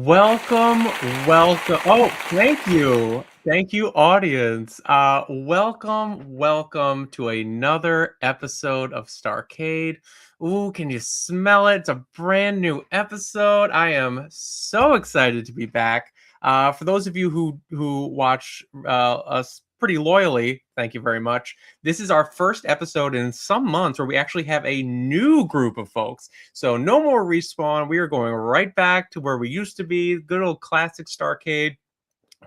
Welcome, welcome. Oh, thank you. Thank you, audience. Welcome to another episode of STARCADE. Ooh, can you smell it? It's a brand new episode. I am so excited to be back. For those of you who watch us pretty loyally, thank you very much. This is our first episode in some months where we actually have a new group of folks. So no more respawn. We are going right back to where we used to be. Good old classic Starcade,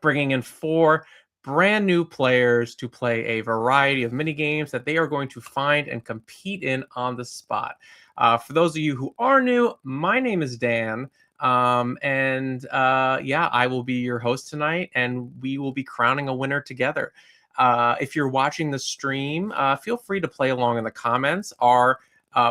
bringing in 4 brand new players to play a variety of mini games that they are going to find and compete in on the spot. For those of you who are new, my name is Dan. Yeah, I will be your host tonight, and we will be crowning a winner together. If you're watching the stream, feel free to play along in the comments. Our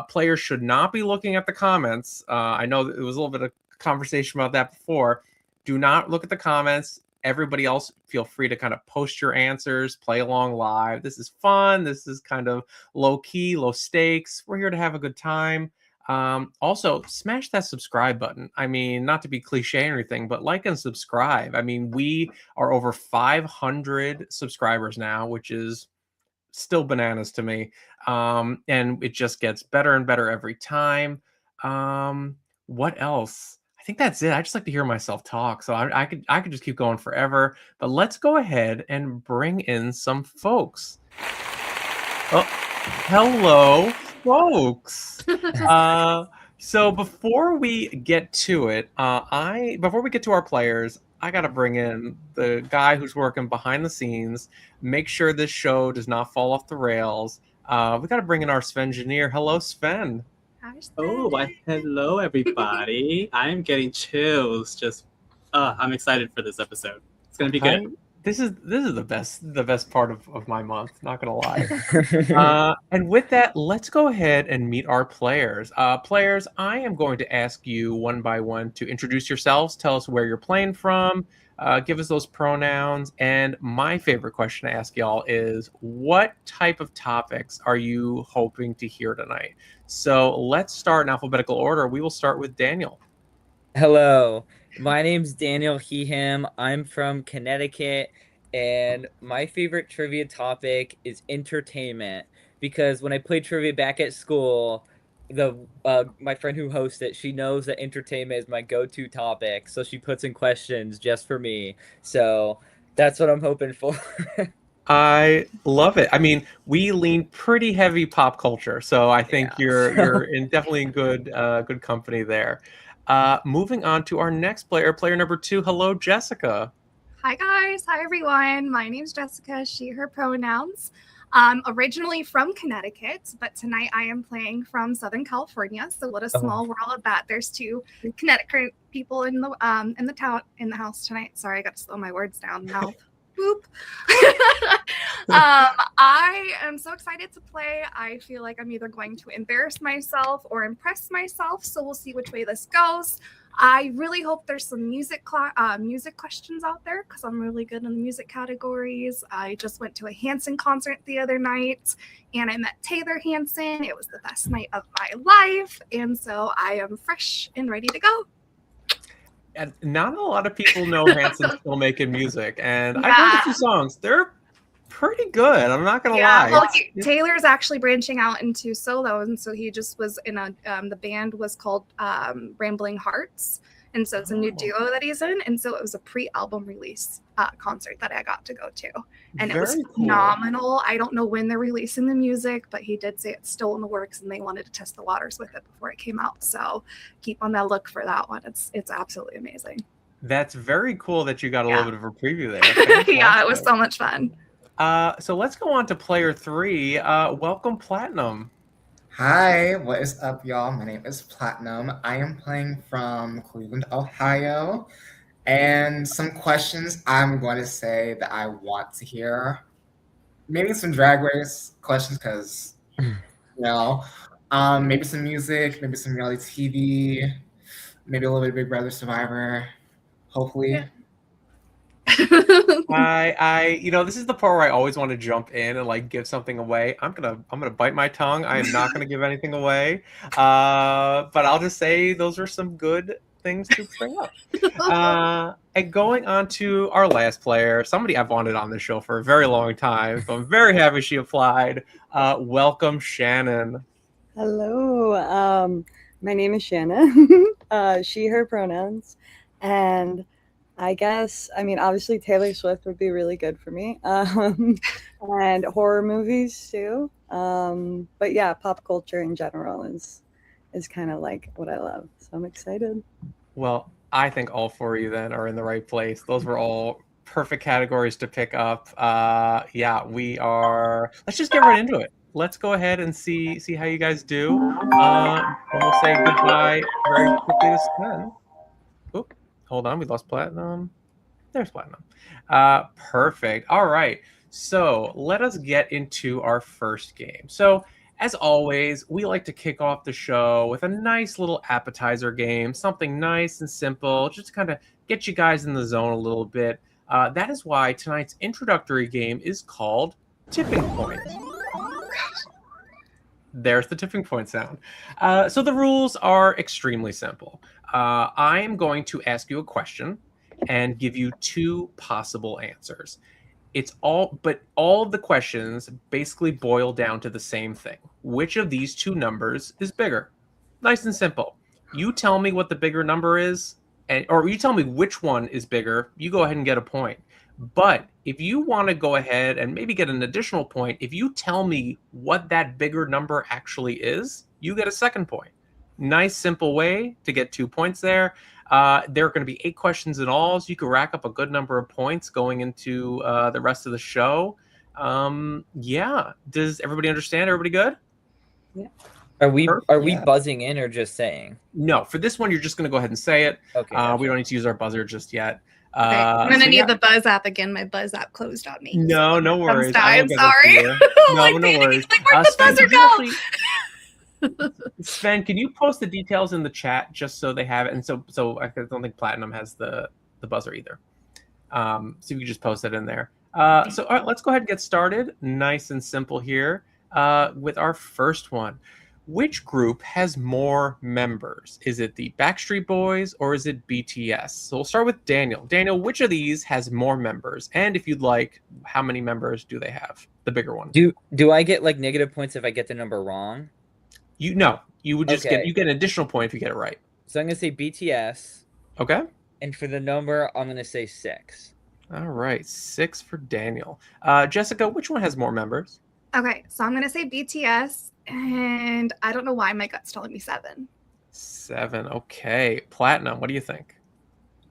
players should not be looking at the comments. I know there was a little bit of conversation about that before. Do not look at the comments. Everybody else, feel free to kind of post your answers, play along live. This is fun. This is kind of low key, low stakes. We're here to have a good time. Also, smash that subscribe button. I mean, not to be cliche or anything, but like and subscribe. I mean, we are over 500 subscribers now, which is still bananas to me. And it just gets better and better every time. What else? I think that's it. I just like to hear myself talk, so I could just keep going forever. But let's go ahead and bring in some folks. Oh, hello, folks. So before we get to it, before we get to our players, I got to bring in the guy who's working behind the scenes, make sure this show does not fall off the rails. We got to bring in our Sven-gineer. Hello, Sven. Oh, why, hello, everybody. I'm getting chills. I'm excited for this episode. It's going to be good. This is the best part of my month, not gonna lie. And with that, let's go ahead and meet our players. Players, I am going to ask you one by one to introduce yourselves, tell us where you're playing from, give us those pronouns, and my favorite question to ask y'all is, what type of topics are you hoping to hear tonight? So let's start in alphabetical order. We will start with Daniel. Hello, my name's Daniel Heham. I'm from Connecticut, and my favorite trivia topic is entertainment. Because when I played trivia back at school, my friend who hosts it, she knows that entertainment is my go-to topic, so she puts in questions just for me. So that's what I'm hoping for. I love it. I mean, we lean pretty heavy pop culture, so I think you're definitely in good company there. Moving on to our next player number 2. Hello, Jessica. Hi guys, hi everyone. My name's Jessica, she, her pronouns. Originally from Connecticut, but tonight I am playing from Southern California. So what a small world that there's 2 Connecticut people in the house tonight. Sorry, I got to slow my words down. Mouth. Boop. I am so excited to play. I feel like I'm either going to embarrass myself or impress myself, so we'll see which way this goes. I really hope there's some music questions out there, because I'm really good in the music categories. I just went to a Hanson concert the other night, and I met Taylor Hanson. It was the best night of my life, and so I am fresh and ready to go. And not a lot of people know Hanson's still making music, and I've heard a few songs. They're pretty good. I'm not gonna lie. Well, Taylor's actually branching out into solo, and so he just was in the band was called Rambling Hearts, and so it's a new duo that he's in, and so it was a pre-album release concert that I got to go to, and it was phenomenal. Cool. I don't know when they're releasing the music, but he did say it's still in the works, and they wanted to test the waters with it before it came out. So keep on that look for that one. It's absolutely amazing. That's very cool that you got a little bit of a preview there. Yeah, it was so much fun. So let's go on to player 3. Welcome, Platinum. Hi, what is up, y'all? My name is Platinum. I am playing from Cleveland, Ohio. And some questions I'm going to say that I want to hear. Maybe some Drag Race questions, because, maybe some music, maybe some reality TV, maybe a little bit of Big Brother Survivor, hopefully. Yeah. This is the part where I always want to jump in and like give something away. I'm gonna bite my tongue. I am not gonna give anything away. But I'll just say those are some good things to bring up. And going on to our last player, somebody I've wanted on the show for a very long time, so I'm very happy she applied. Welcome, Shannon. Hello. My name is Shannon. She, her pronouns. And I guess, obviously Taylor Swift would be really good for me. And horror movies too. But yeah, pop culture in general is kind of like what I love. So I'm excited. Well, I think all four of you then are in the right place. Those were all perfect categories to pick up. Yeah, we are. Let's just get right into it. Let's go ahead and see how you guys do. And we'll say goodbye very quickly to Sven. Oop, hold on, we lost Platinum. There's Platinum. Perfect. All right. So let us get into our first game. So as always, we like to kick off the show with a nice little appetizer game, something nice and simple, just to kind of get you guys in the zone a little bit. That is why tonight's introductory game is called Tipping Point. There's the tipping point sound. So the rules are extremely simple. I am going to ask you a question and give you two possible answers. But all of the questions basically boil down to the same thing. Which of these two numbers is bigger? Nice and simple. You tell me what the bigger number is, or you tell me which one is bigger, you go ahead and get a point. But if you want to go ahead and maybe get an additional point, if you tell me what that bigger number actually is, you get a second point. Nice, simple way to get 2 points there. There are going to be 8 questions in all, so you can rack up a good number of points going into the rest of the show. Yeah. Does everybody understand? Everybody good? Yeah. Are we Yeah. buzzing in or just saying? No. For this one, you're just going to go ahead and say it. Okay. We don't need to use our buzzer just yet. Okay. I'm gonna so need yeah. the Buzz app again. My Buzz app closed on me. No, no worries. I'm will get that sorry. to you. No, Like, no worries. Like, where'd the Sven, buzzer could you go? actually- Sven, can you post the details in the chat just so they have it? And so I don't think Platinum has the buzzer either. So you can just post it in there. So all right, let's go ahead and get started. Nice and simple here with our first one. Which group has more members? Is it the Backstreet Boys or is it BTS? So we'll start with Daniel. Daniel, which of these has more members? And if you'd like, how many members do they have? The bigger one. Do I get like negative points if I get the number wrong? You would just get an additional point if you get it right. So I'm gonna say BTS. Okay. And for the number, I'm gonna say 6. All right, 6 for Daniel. Jessica, which one has more members? Okay, so I'm gonna say BTS, and I don't know why my gut's telling me 7. 7. Okay. Platinum, what do you think?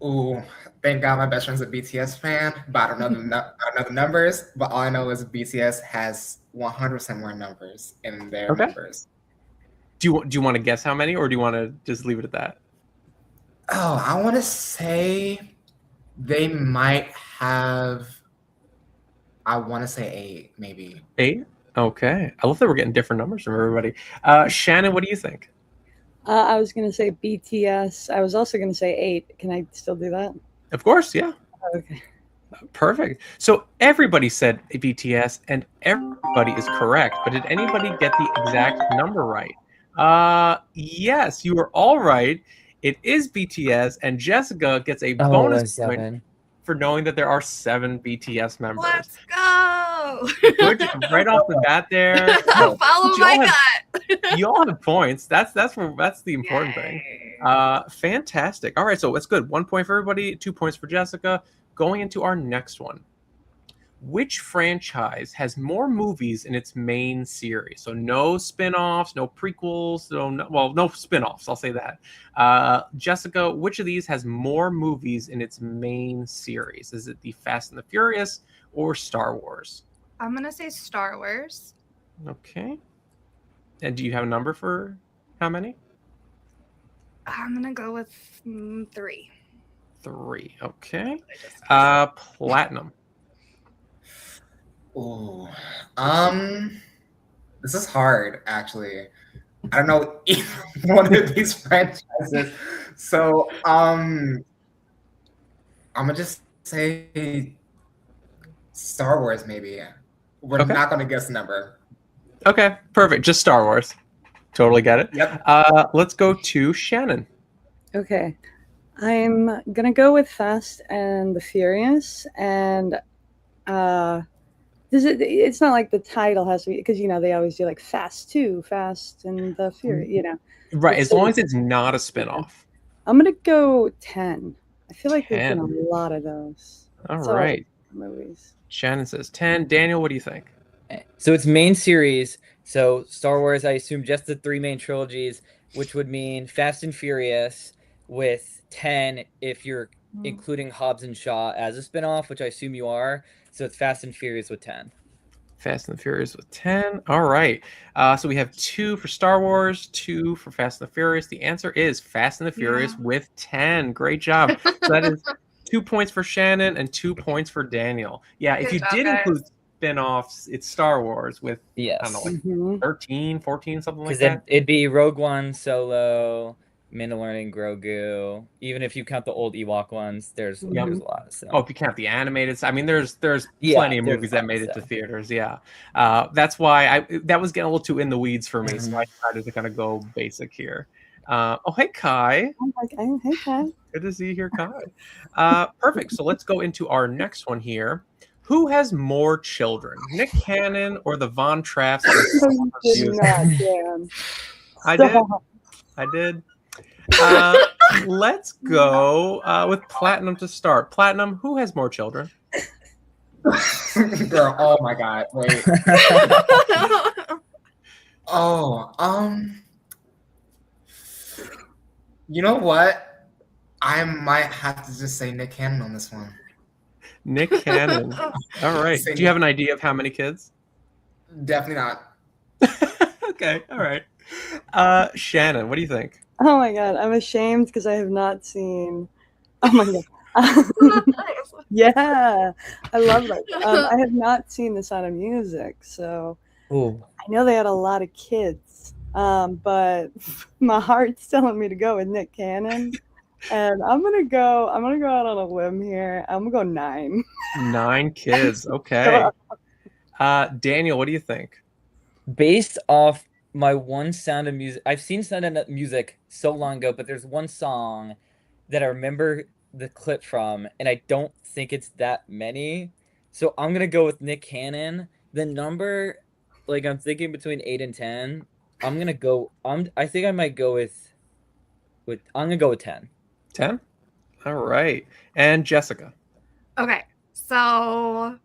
Ooh, thank God my best friend's a BTS fan, but I don't know the numbers. But all I know is BTS has 100% more numbers in their members. Do you want to guess how many, or do you want to just leave it at that? Oh, I want to say they might have. I want to say 8, maybe. 8? Okay. I love that we're getting different numbers from everybody. Shannon, what do you think? I was going to say BTS. I was also going to say 8. Can I still do that? Of course, yeah. Okay. Perfect. So everybody said BTS, and everybody is correct. But did anybody get the exact number right? Yes, you were all right. It is BTS, and Jessica gets a bonus point for knowing that there are 7 BTS members. Let's go! Good, right off the bat there. Follow my gut. You all have points. That's the important thing. Fantastic. All right, so that's good. 1 point for everybody, 2 points for Jessica. Going into our next one. Which franchise has more movies in its main series? So no spin-offs, no prequels, no spin-offs, I'll say that. Jessica, which of these has more movies in its main series? Is it the Fast and the Furious or Star Wars? I'm gonna say Star Wars. Okay. And do you have a number for how many? I'm gonna go with 3. 3. Okay. Platinum. Ooh, this is hard actually. I don't know either one of these franchises, so I'm gonna just say Star Wars. Maybe we're not gonna guess the number. Okay, perfect. Just Star Wars. Totally get it. Yep. Let's go to Shannon. Okay. I'm gonna go with Fast and the Furious, and it's not like the title has to be, because they always do like Fast 2, Fast and the Furious. Right, It's as long sort as of- it's not a spin-off. I'm gonna go 10. I feel like there's been 10. a lot of those. All It's right. movies. Shannon says 10. Daniel, what do you think? So it's main series. So Star Wars, I assume just the 3 main trilogies, which would mean Fast and Furious with 10 if you're including Hobbs and Shaw as a spinoff, which I assume you are. So it's Fast and Furious with 10. Fast and the Furious with 10. All right. So we have 2 for Star Wars, 2 for Fast and the Furious. The answer is Fast and the Furious with 10. Great job. So that is 2 points for Shannon and 2 points for Daniel. Yeah, if Good you job, did guys. include spin-offs, it's Star Wars with, I don't know, like Mhm. 13, 14, something like Because that. it'd be Rogue One, Solo, Mandalorian, Grogu. Even if you count the old Ewok ones, there's a lot. So. Oh, if you count the animated, I mean, there's Yeah, plenty of there's movies a lot that made of it to stuff. theaters. Yeah, that's why that was getting a little too in the weeds for me, so I decided to kind of go basic here. Oh, hey Kai, I'm like, oh, hey, Kai. good to see you here, Kai. Perfect. So let's go into our next one here. Who has more children, Nick Cannon or the Von Trapps? No, you did not, Dan. I did. Stop. I did. Let's go with Platinum to start. Platinum, who has more children? Girl, oh my God, wait. You know what? I might have to just say Nick Cannon on this one. Nick Cannon. All right. Say Do you have an idea of how many kids? Definitely not. Okay. All right. Shannon, what do you think? Oh my God, I'm ashamed because I have not seen. Oh my God. Yeah, I love that. I have not seen The Sound of Music, so Ooh. I know they had a lot of kids. But my heart's telling me to go with Nick Cannon, and I'm gonna go out on a limb here. I'm gonna go 9. 9 kids. Okay. Daniel, what do you think? Based off my one Sound of Music, I've seen Sound of Music so long ago, but there's one song that I remember the clip from, and I don't think it's that many. So I'm gonna go with Nick Cannon. The number, like I'm thinking between 8 and 10. I'm gonna go. I think I might go with. I'm gonna go with 10. 10? All right. And Jessica. Okay, so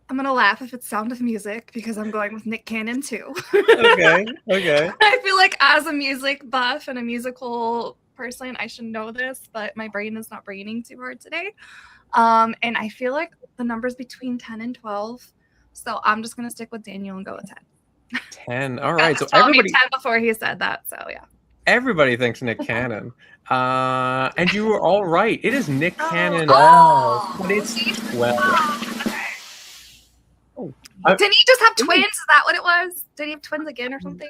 I'm gonna laugh if it's Sound of Music because I'm going with Nick Cannon too. Okay. Okay. I feel like as a music buff and a musical person, I should know this, but my brain is not braining too hard today. And I feel like the number's between 10 and 12. So I'm just gonna stick with Daniel and go with 10. 10. All right. So told me everybody 10 before he said that. So yeah. everybody thinks Nick Cannon. And you were all right. It is Nick Cannon. Oh. But it's 12. Did he just have twins? Is that what it was? Did he have twins again or something?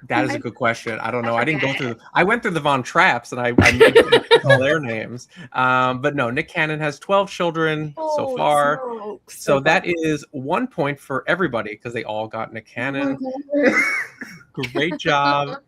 That is a good question. I don't know. I didn't go through. I went through the Von Trapps and I made all their names. But no, Nick Cannon has 12 children so far. Smokes. So that is 1 point for everybody because they all got Nick Cannon. Great job.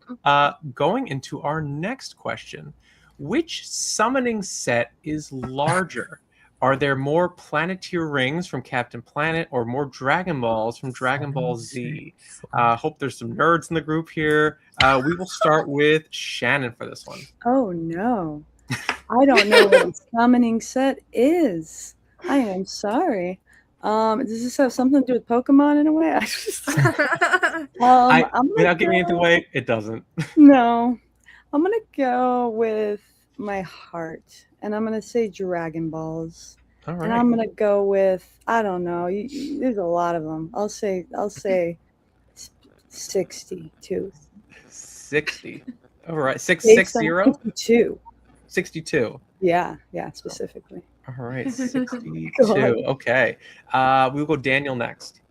Going into our next question. Which summoning set is larger? Are there more Planeteer rings from Captain Planet or more Dragon Balls from Dragon Ball Z? Hope there's some nerds in the group here. We will start with Shannon for this one. Oh no, I don't know what a summoning set is. I am sorry. Does this have something to do with Pokemon in a way? Without giving anything away, it doesn't. No, I'm gonna go with my heart, and I'm gonna say Dragon Balls. All right. And I'm gonna go with, I don't know. There's a lot of them. I'll say 62. 60. All right. 660. 62. 62. Yeah, specifically. All right. 62. God. Okay. We'll go Daniel next.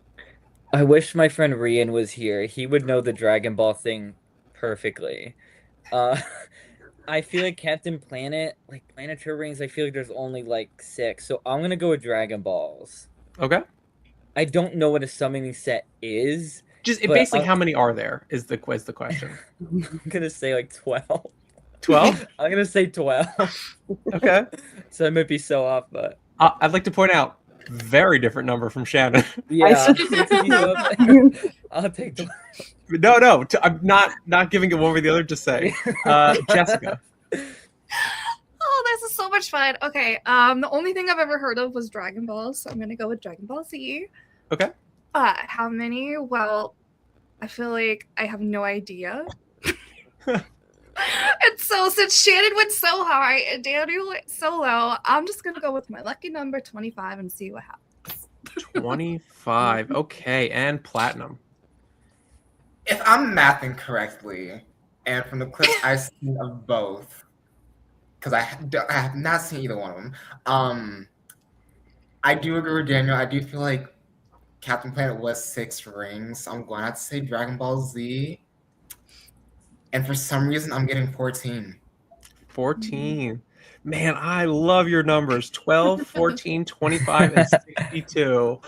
I wish my friend Rian was here. He would know the Dragon Ball thing perfectly. I feel like Captain Planet, like Planeteer rings, I feel like there's only like 6. So I'm gonna go with Dragon Balls. Okay. I don't know what a summoning set is. Just basically, how many are there? Is the question. I'm gonna say like 12. 12? I'm gonna say 12. Okay. So I might be so off, but I'd like to point out, very different number from Shannon. yeah, said- 60, so I'll take 12. No, I'm not giving it one or the other. Just say, Jessica. Oh, this is so much fun. Okay, the only thing I've ever heard of was Dragon Ball, so I'm gonna go with Dragon Ball Z. Okay. How many? Well, I feel like I have no idea. And so since Shannon went so high and Daniel went so low, I'm just gonna go with my lucky number 25 and see what happens. 25. Okay, and Platinum. If I'm mathing correctly, and from the clips I've seen of both, because I have not seen either one of them, I do agree with Daniel. I do feel like Captain Planet was 6 rings. So I'm going to have to say Dragon Ball Z. And for some reason, I'm getting 14. 14. Man, I love your numbers. 12, 14, 25, and 62.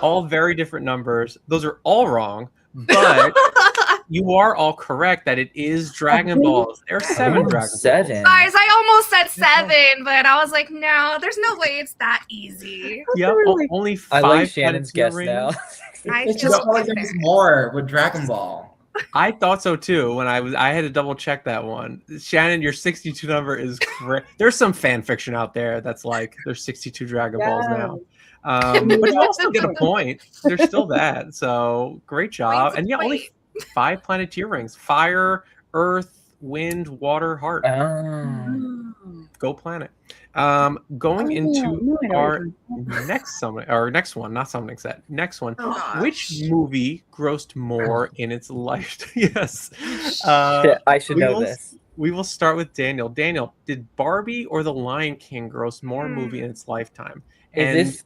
All very different numbers. Those are all wrong, but you are all correct that it is Dragon Balls. There are 7 Ooh, Dragon 7. Balls. Guys, I almost said 7, but I was like, no, there's no way it's that easy. Yep, really- only I 5 like Shannon's Planeteer guess rings. now. I It just just felt like went there was there. more with Dragon Ball. I thought so too when I had to double check that one. Shannon, your 62 number is correct. There's some fan fiction out there that's like there's 62 Dragon Balls now. But you also get a point. There's still that. So great job. Points And yeah, only 5 Planeteer rings. Fire, Earth, Wind, Water, Heart. Oh. Go planet. Going into our next summoning set. Next one. Oh, gosh. Which movie grossed more in its life? Yes. Shit, I should know this. We will start with Daniel. Daniel, did Barbie or The Lion King gross more movie in its lifetime? Is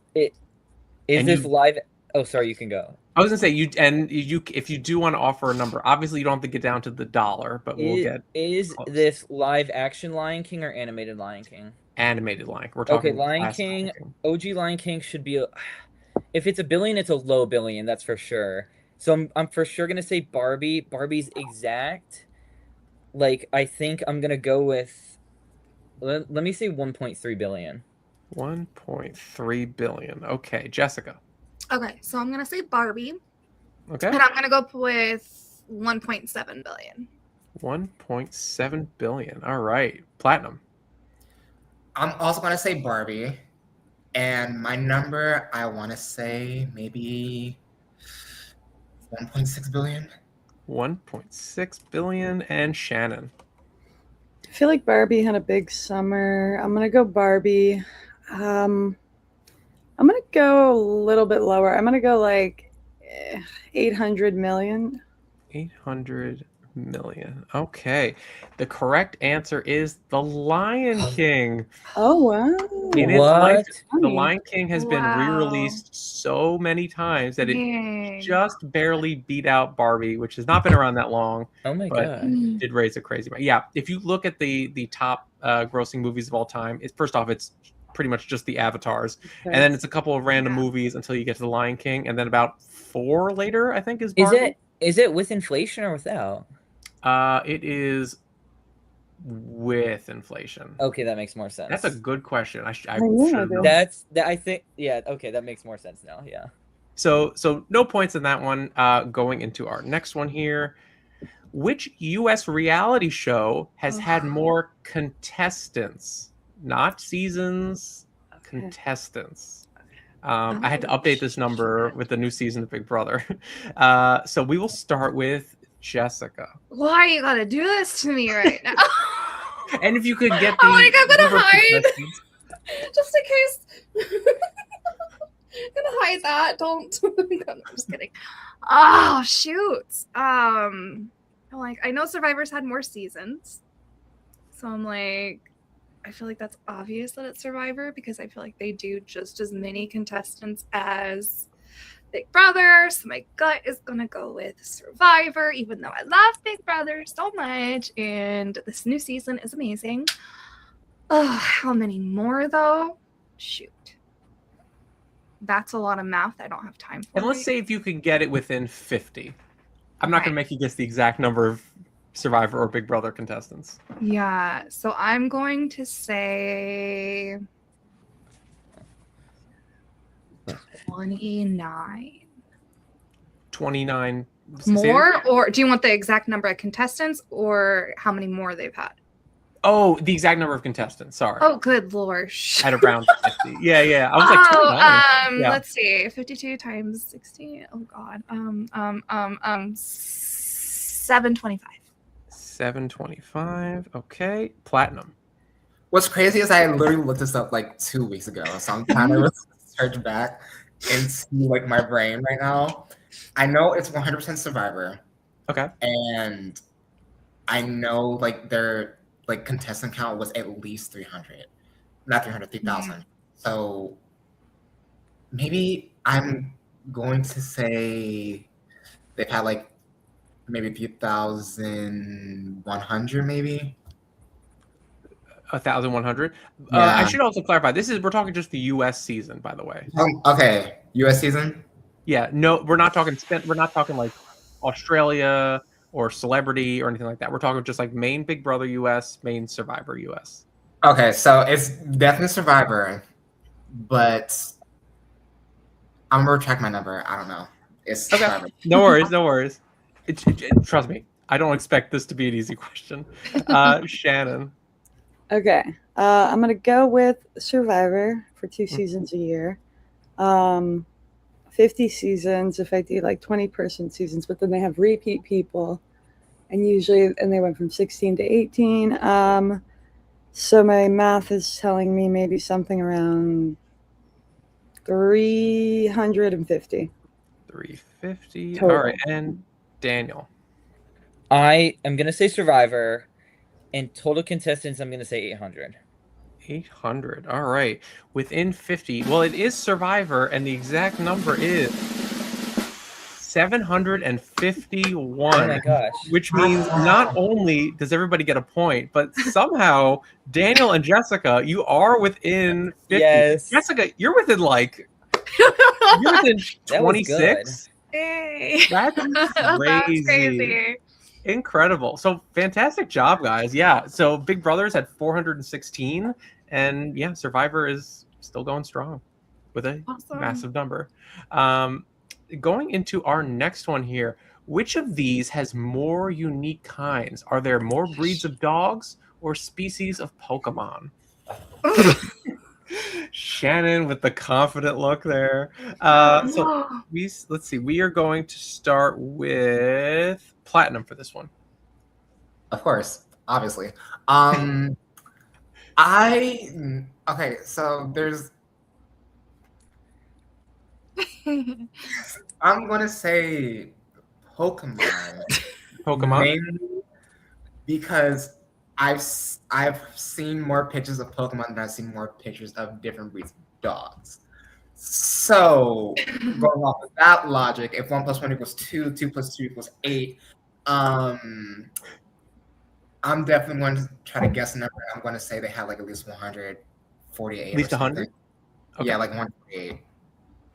and this you- live? Oh, sorry, you can go. I was gonna say if you do want to offer a number, obviously you don't have to get down to the dollar, but we'll get Is close. this live action Lion King or animated Lion King? animated Lion King. We're talking Lion classic King. OG Lion King should be if it's a billion, it's a low billion, that's for sure. So I'm for sure gonna say Barbie. Barbie's exact. Like I think I'm gonna go with. Let me say 1.3 billion. 1.3 billion. Okay, Jessica. Okay, so I'm gonna say Barbie, Okay. and I'm gonna go with 1.7 billion. 1.7 billion. All right. Platinum. I'm also going to say Barbie. And my number, I want to say maybe 1.6 billion. 1.6 billion. And Shannon. I feel like Barbie had a big summer. I'm gonna go Barbie. I'm gonna go a little bit lower. I'm gonna go like 800 million. 800 million. Okay. The correct answer is The Lion King. Oh wow! In its What? life, The Funny. Lion King has been Wow. re-released so many times that it Dang. just barely beat out Barbie, which has not been around that long. Oh my But- god. Did raise a crazy amount. Yeah, if you look at the top grossing movies of all time, first off, it's pretty much just the Avatars, and then it's a couple of random Yeah. movies until you get to The Lion King, and then about 4 later, I think, is Barbie. Is it with inflation or without? It is with inflation. Okay, that makes more sense. That's a good question. I yeah, should have dude. known. I think yeah, okay, that makes more sense now. Yeah. So no points in that one. Going into our next one here. Which U.S. reality show has had more contestants? Not seasons, contestants. I had to update this number with the new season of Big Brother. So we will start with Jessica. Why you gotta do this to me right now? And if you could get the I'm like, I'm gonna number of hide. contestants- Just in case. I'm gonna hide that. Don't. I'm just kidding. Oh shoot. Like I know Survivor's had more seasons, so I'm like, I feel like that's obvious that it's Survivor because I feel like they do just as many contestants as Big Brother. So my gut is gonna go with Survivor, even though I love Big Brother so much, and this new season is amazing. Oh, how many more though? Shoot. That's a lot of math I don't have time for. And let's right say if you could get it within 50. I'm not Okay. going to make you guess the exact number of Survivor or Big Brother contestants? Yeah. So I'm going to say 29. 29. More, or do you want the exact number of contestants or how many more they've had? Oh, the exact number of contestants. Sorry. Oh, good lord. At around 50. Yeah. I was like, 29. Yeah. Let's see. 52 times 60. Oh god. 725. 725. Okay. Platinum. What's crazy is I literally looked this up like 2 weeks ago, so I'm kind of search back and see like my brain right now. I know it's 100% Survivor. Okay. And I know like their like contestant count was at least 300, not 300, 3,000. So maybe I'm going to say they've had like maybe 3,100, maybe. 1,100. Yeah. I should also clarify. We're talking just the U.S. season, by the way. Okay, U.S. season. Yeah. No, we're not talking like Australia or Celebrity or anything like that. We're talking just like main Big Brother US, main Survivor US. Okay, so it's definitely Survivor, but I'm gonna retract my number. I don't know. It's Survivor. Okay. No worries. Trust me, I don't expect this to be an easy question. Shannon. Okay. I'm gonna go with Survivor for 2 seasons a year. 50 seasons if I do like 20-person seasons, but then they have repeat people, and they went from 16 to 18. So my math is telling me maybe something around 350. 350. Total. All right, and Daniel. I am gonna say Survivor, and total contestants I'm gonna say 800. 800. All right. Within 50. Well, it is Survivor, and the exact number is 751. Oh my gosh. Which means not only does everybody get a point, but somehow Daniel and Jessica, you are within 50. Yes. Jessica, you're within 26. Hey. That's crazy. That's crazy. Incredible. So fantastic job, guys. Yeah. So Big Brothers had 416, and yeah, Survivor is still going strong with a massive number. Going into our next one here, which of these has more unique kinds? Are there more breeds of dogs or species of Pokemon? Shannon with the confident look there. So let's see. We are going to start with Platinum for this one. Of course, obviously. Okay, so there's. I'm gonna say Pokemon. Mainly because I've seen more pictures of Pokemon than I've seen more pictures of different breeds of dogs. So going off of that logic, if 1 + 1 = 2, 2 + 2 = 8, I'm definitely going to try to guess a number. I'm going to say they have like at least 148. At least 100? Okay. Yeah, like 148.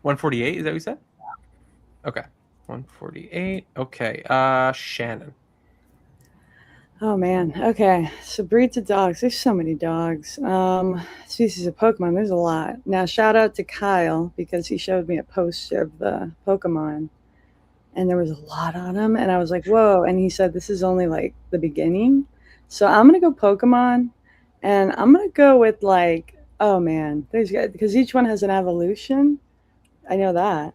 148, is that what you said? Okay. 148. Okay. Shannon. Oh man. Okay. So breeds of dogs. There's so many dogs. Species of Pokemon. There's a lot. Now shout out to Kyle because he showed me a poster of the Pokemon, and there was a lot on them, and I was like, whoa. And he said this is only like the beginning. So I'm gonna go Pokemon, and I'm gonna go with like, oh man, because each one has an evolution. I know that.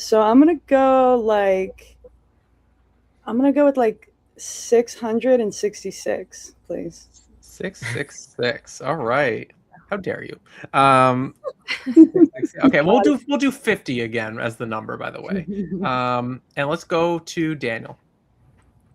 So I'm gonna go with like 666, please. 666. All right. How dare you? Okay, we'll do 50 again as the number, by the way. And let's go to Daniel.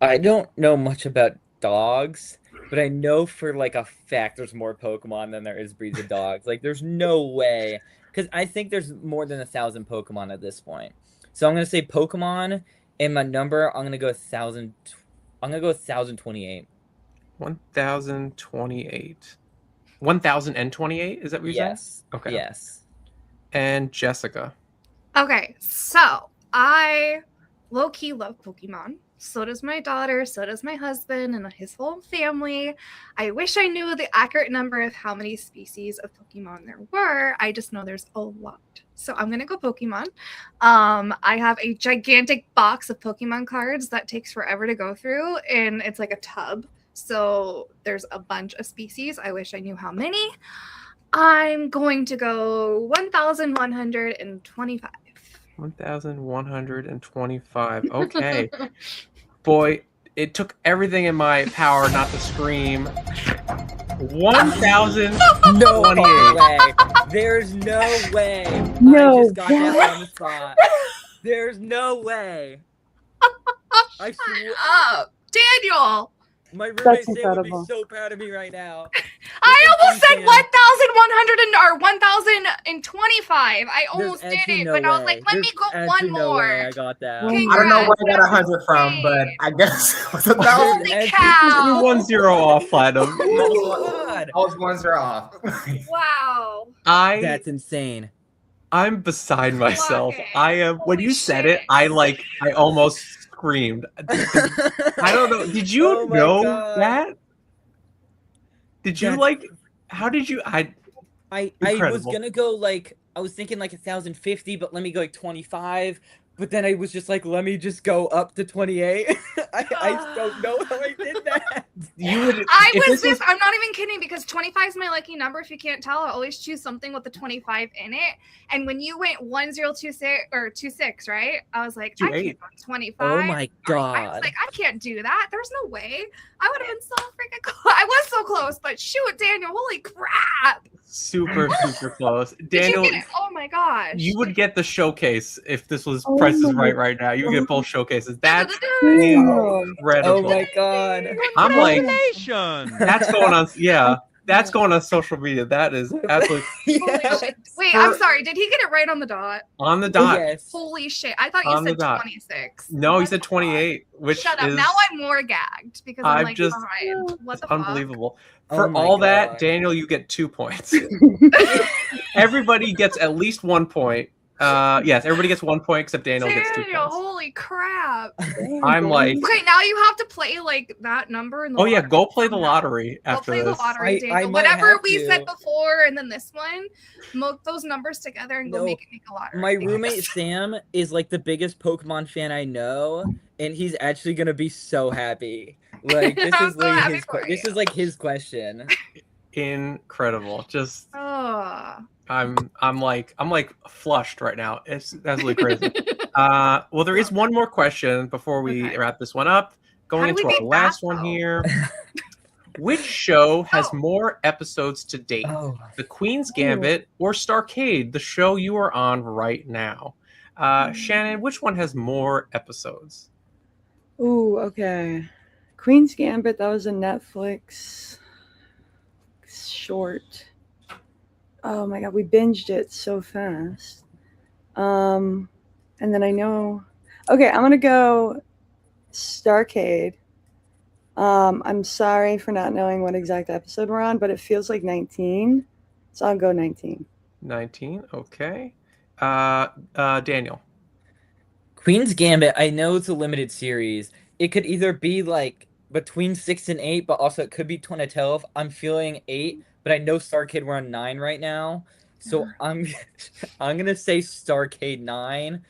I don't know much about dogs, but I know for like a fact there's more Pokemon than there is breeds of dogs. Like there's no way, because I think there's more than 1,000 Pokemon at this point. So I'm gonna say Pokemon, and my number I'm gonna go 1,000. I'm gonna go 1,028. 1,028. 1,028? Is that what you're saying? Yes. Okay. Yes. Okay, so I low-key love Pokemon. So does my daughter, so does my husband and his whole family. I wish I knew the accurate number of how many species of Pokemon there were. I just know there's a lot. So I'm going to go Pokemon. I have a gigantic box of Pokemon cards that takes forever to go through, and it's like a tub. So there's a bunch of species. I wish I knew how many. I'm going to go 1,125. 1,125. Okay. Boy, it took everything in my power not to scream. 1,028. No way. There's no way. No I just got that way. on the spot. There's no way. I swear. Up, Daniel. My roommate That's Sam would be incredible. so proud of me right now. I almost said Sam. 1,100 or 1,025. I almost There's did actually it, no but I was way. like, let me There's go actually one no more. way I got that. Oh I don't know where I got Congrats. 100 from, but I guess it was a Holy thousand. You're cow. 1-0 off, Platinum. Oh my god. I was 1-0 off. Wow. That's insane. I'm beside myself. Okay. I am. When Holy you said shit. it, I almost screamed. I don't know. Did you Oh my know God. that? Did you That's- How did you? I was Incredible. gonna go I was thinking 1,050, but let me go 25. But then I was just let me just go up to 28. I don't know how I did that. You would. I if was this this. I'm not even kidding because 25 is my lucky number. If you can't tell, I always choose something with the 25 in it. And when you went 1026 or 26, right? I was like, I 28. can't go 25. Oh my I was god. like, I can't do that. There's no way. I would have been so freaking close. I was so close, but shoot, Daniel, holy crap. super close. Did Daniel, you get it? Oh my gosh. you would get the showcase if this was Oh Price is my Right now. You would get both showcases. That's Damn. incredible. Oh my god. I'm like, Nation. that's going on. Yeah, that's going on social media. That is absolutely Holy Yeah. shit. Wait, For- I'm sorry. Did he get it right on the dot? on the dot. Yes. Holy shit. I thought you On the said dot. 26. No, What he said the fuck? 28, which Shut up. is Now I'm more gagged because I'm I've like, just- all right, what the fuck? unbelievable. Oh For my all that, God. Daniel, you get 2 points. Everybody gets at least 1 point. Yes, everybody gets 1 point except Daniel gets 2 Daniel, points. holy crap. I'm like, Okay, now you have to play like that number in the oh yeah, lottery go play the somehow. lottery Go after play the this. lottery, I Daniel. might Whatever have we to. said before and then this one, moke those numbers together and go No, make a lottery. My roommate Sam is the biggest Pokemon fan I know, and he's actually gonna be so happy. This I'm is so happy his for this you. is his question. Incredible. Just Oh. I'm flushed right now. It's absolutely crazy. Well, there is one more question before we Okay. wrap this one up. Going How do into we our beat last that, one though? here. Which show has Oh. more episodes to date? Oh, The Queen's Gambit or Starcade, the show you are on right now? Shannon, which one has more episodes? Ooh, okay. Queen's Gambit, that was a Netflix short. Oh my god, we binged it so fast. And then I know. Okay, I'm gonna go Starcade. I'm sorry for not knowing what exact episode we're on, but it feels like 19. So I'll go 19. 19. Okay. Daniel. Queen's Gambit. I know it's a limited series. It could either be between 6 and 8, but also it could be 10 to 12. I'm feeling 8, but I know Starcade we're on 9 right now, so I'm gonna say Starcade 9.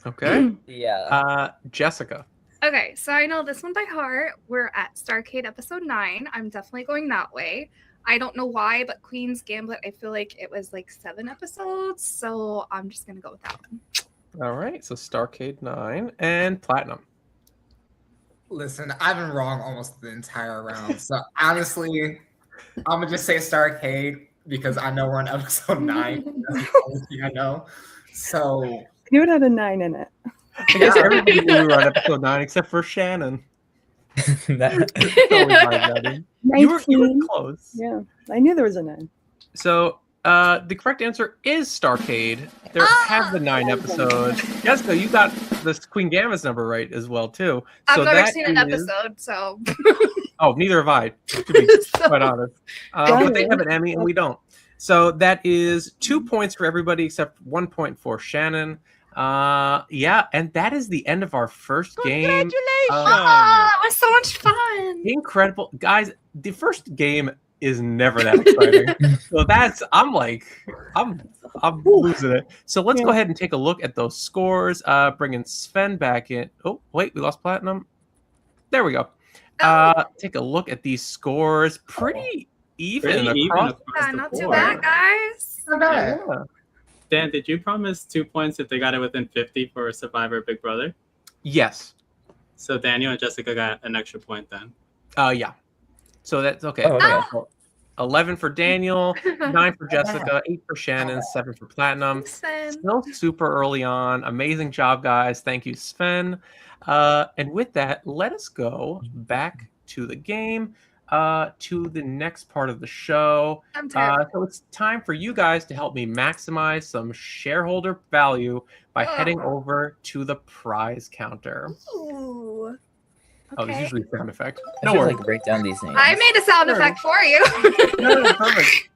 Okay. Yeah. Jessica. Okay, so I know this one by heart. We're at Starcade episode 9. I'm definitely going that way. I don't know why, but Queen's Gambit, I feel like it was 7 episodes, so I'm just gonna go with that one. All right. So Starcade 9 and Platinum. Listen, I've been wrong almost the entire round. So honestly, I'm gonna just say Starcade because I know we're on episode 9. That's the only thing I know. So I knew it had a 9 in it. I guess everybody knew we were on episode 9 except for Shannon. That- Totally mind-numbing. You were 19. close. Yeah, I knew there was a 9. So the correct answer is Starcade. There have been 9 episodes. Jessica, you got this Queen Gambit's number right as well too. I've So never that seen an is- episode, so Oh, neither have I, to be quite honest. But they have an Emmy and we don't. So that is 2 points for everybody except 1 point for Shannon. Yeah, and that is the end of our first game. Oh, it was so much fun. Incredible, guys. The first game is never that exciting. So I'm losing it. So let's go ahead and take a look at those scores. Bringing Sven back in. Oh, wait, we lost Platinum. There we go. Take a look at these scores. Pretty even across. Yeah, not too bad, guys. Not bad. Yeah. Dan, did you promise 2 points if they got it within 50 for Survivor Big Brother? Yes. So Daniel and Jessica got an extra point then. Yeah. So that's okay. Oh, okay. So 11 for Daniel, 9 for Jessica, 8 for Shannon, 7 for Platinum. Sven. Still super early on. Amazing job, guys. Thank you, Sven. And with that, let us go back to the game, to the next part of the show. I'm terrified. So it's time for you guys to help me maximize some shareholder value by heading over to the prize counter. Ooh. Oh, there's Okay. usually a sound effect. I No should worries. like break down these names. I made a sound Sure. effect for you. No, perfect.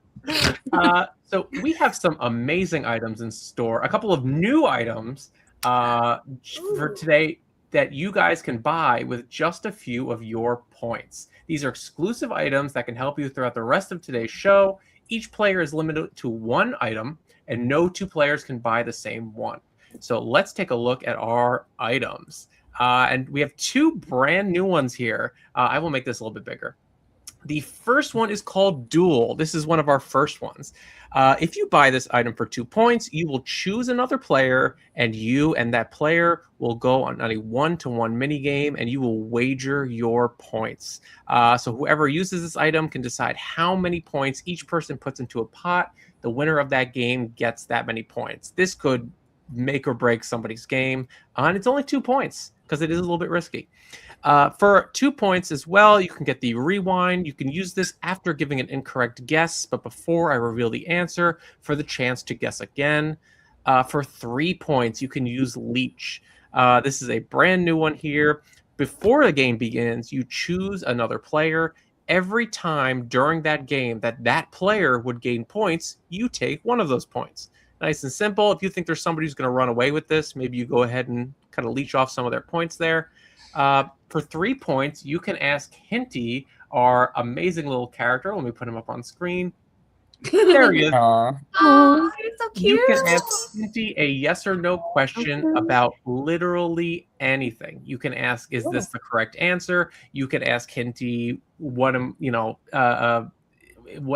So we have some amazing items in store. A couple of new items for today that you guys can buy with just a few of your points. These are exclusive items that can help you throughout the rest of today's show. Each player is limited to one item, and no two players can buy the same one. So let's take a look at our items. And we have two brand new ones here. I will make this a little bit bigger. The first one is called Duel. This is one of our first ones. If you buy this item for 2 points, you will choose another player, and you and that player will go on a 1-to-1 mini game, and you will wager your points. So whoever uses this item can decide how many points each person puts into a pot. The winner of that game gets that many points. This could make or break somebody's game, and it's only 2 points because it is a little bit risky. For 2 points as well, you can get the rewind. You can use this after giving an incorrect guess, but before I reveal the answer for the chance to guess again. For 3 points, you can use leech. This is a brand new one here. Before the game begins, you choose another player. Every time during that game that player would gain points, you take one of those points. Nice and simple. If you think there's somebody who's going to run away with this, maybe you go ahead and kind of leech off some of their points there. For 3 points, you can ask Hinty, our amazing little character. Let me put him up on screen. There he is. Oh, he's so cute. You can ask Hinty a yes or no question about literally anything. You can ask, is this the correct answer? You can ask Hinty what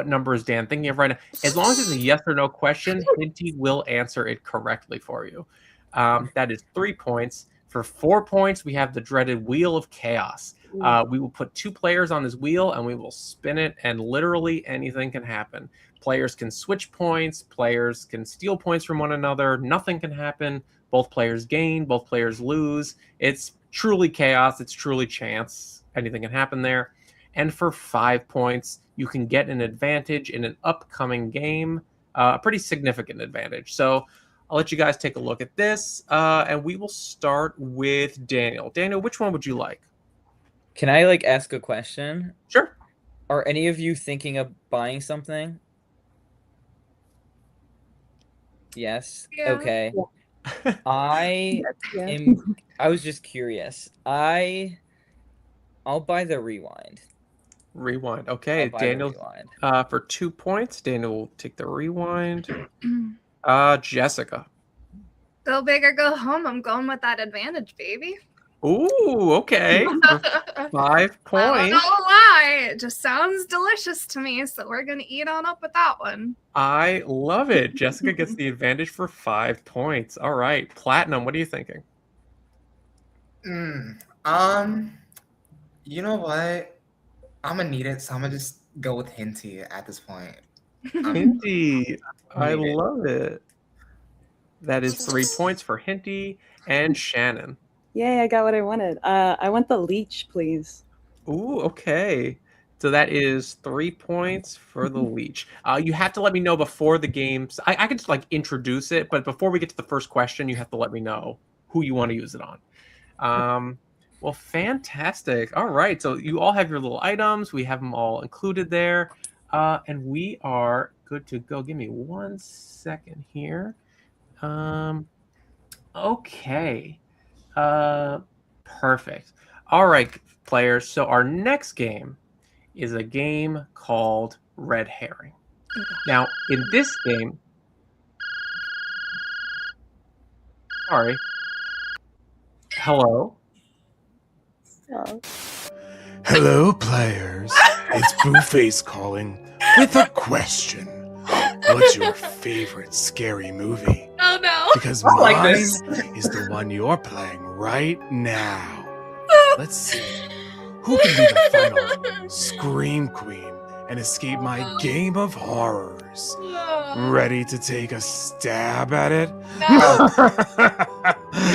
number is Dan thinking of right now. As long as it's a yes or no question, Hinty will answer it correctly for you. That is 3 points. For 4 points, we have the dreaded Wheel of Chaos. We will put 2 players on this wheel, and we will spin it, and literally anything can happen. Players can switch points. Players can steal points from one another. Nothing can happen. Both players gain. Both players lose. It's truly chaos. It's truly chance. Anything can happen there. And for 5 points, you can get an advantage in an upcoming game, a pretty significant advantage. So I'll let you guys take a look at this, and we will start with Daniel. Daniel, which one would you like? Can I ask a question? Sure. Are any of you thinking of buying something? Yes. Yeah. Okay. I Yeah. I was just curious. I'll buy the rewind. Rewind. I'll Okay, buy the Daniel. rewind. For 2 points, Daniel will take the rewind. Jessica. Go big or go home. I'm going with that advantage, baby. Ooh, okay. For 5 I don't points. know why. It just sounds delicious to me, so we're gonna eat on up with that one. I love it. Jessica gets the advantage for 5 points. All right, Platinum. What are you thinking? You know what? I'm gonna need it, so I'm gonna just go with Hinty at this point. Hinty. I Need it. love it. That is 3 points for Hinty and Shannon. Yay, I got what I wanted. I want the leech, please. Ooh, okay. So that is 3 points for the leech. You have to let me know before the game. I can just introduce it, but before we get to the first question, you have to let me know who you want to use it on. Well, fantastic. All right. So you all have your little items. We have them all included there. And we are good to go. Give me 1 second here. Okay. Perfect. All right, players. So our next game is a game called Red Herring. Now, in this game, sorry. Hello. Oh. Hello, players. It's Blueface calling with a question. What's your favorite scary movie? Oh no. Because I like mine this. is the one you're playing right now. Let's see. Who can be the final Scream Queen and escape my game of horrors? Ready to take a stab at it? No.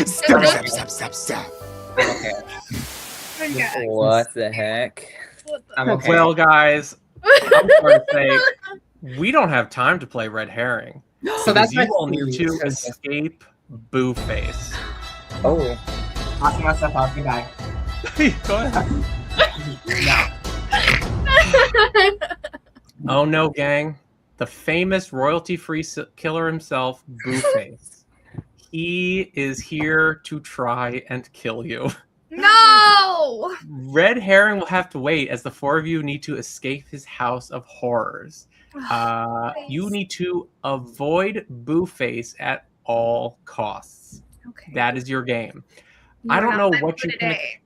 Stab, stab, stab, stab, stab. Okay. Okay. What the heck? I'm okay. Well, guys, I'm sorry to say, we don't have time to play Red Herring. So that's you my will need to clue. escape Boo Face. Oh. Knocking myself out. Goodbye. Go ahead. No. Oh no, gang. The famous royalty-free killer himself, Boo Face. He is here to try and kill you. No. Red Herring will have to wait as the four of you need to escape his house of horrors. You need to avoid Boo Face at all costs. Okay. That is your game. You I are don't not know my what boo you can. today.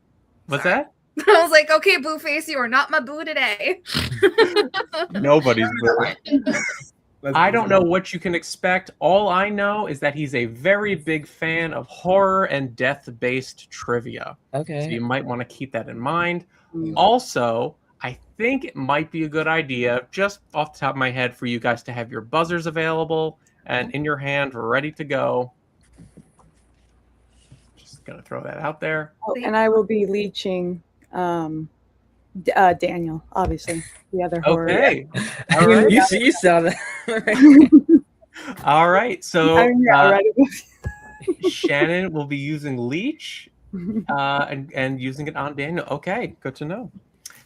What's Sorry. that? I was like, okay, Boo Face, you are not my boo today. Nobody's boo. Let's I move don't on. know what you can expect. All I know is that he's a very big fan of horror and death-based trivia. So Okay. you might want to keep that in mind. Mm. Also, I think it might be a good idea, just off the top of my head, for you guys to have your buzzers available and in your hand, ready to go. Just gonna throw that out there. Oh, and I will be leeching Daniel, obviously, the other horror. Okay. All right. You saw that. All right. So Already. Shannon will be using leech and using it on Daniel. Okay, good to know.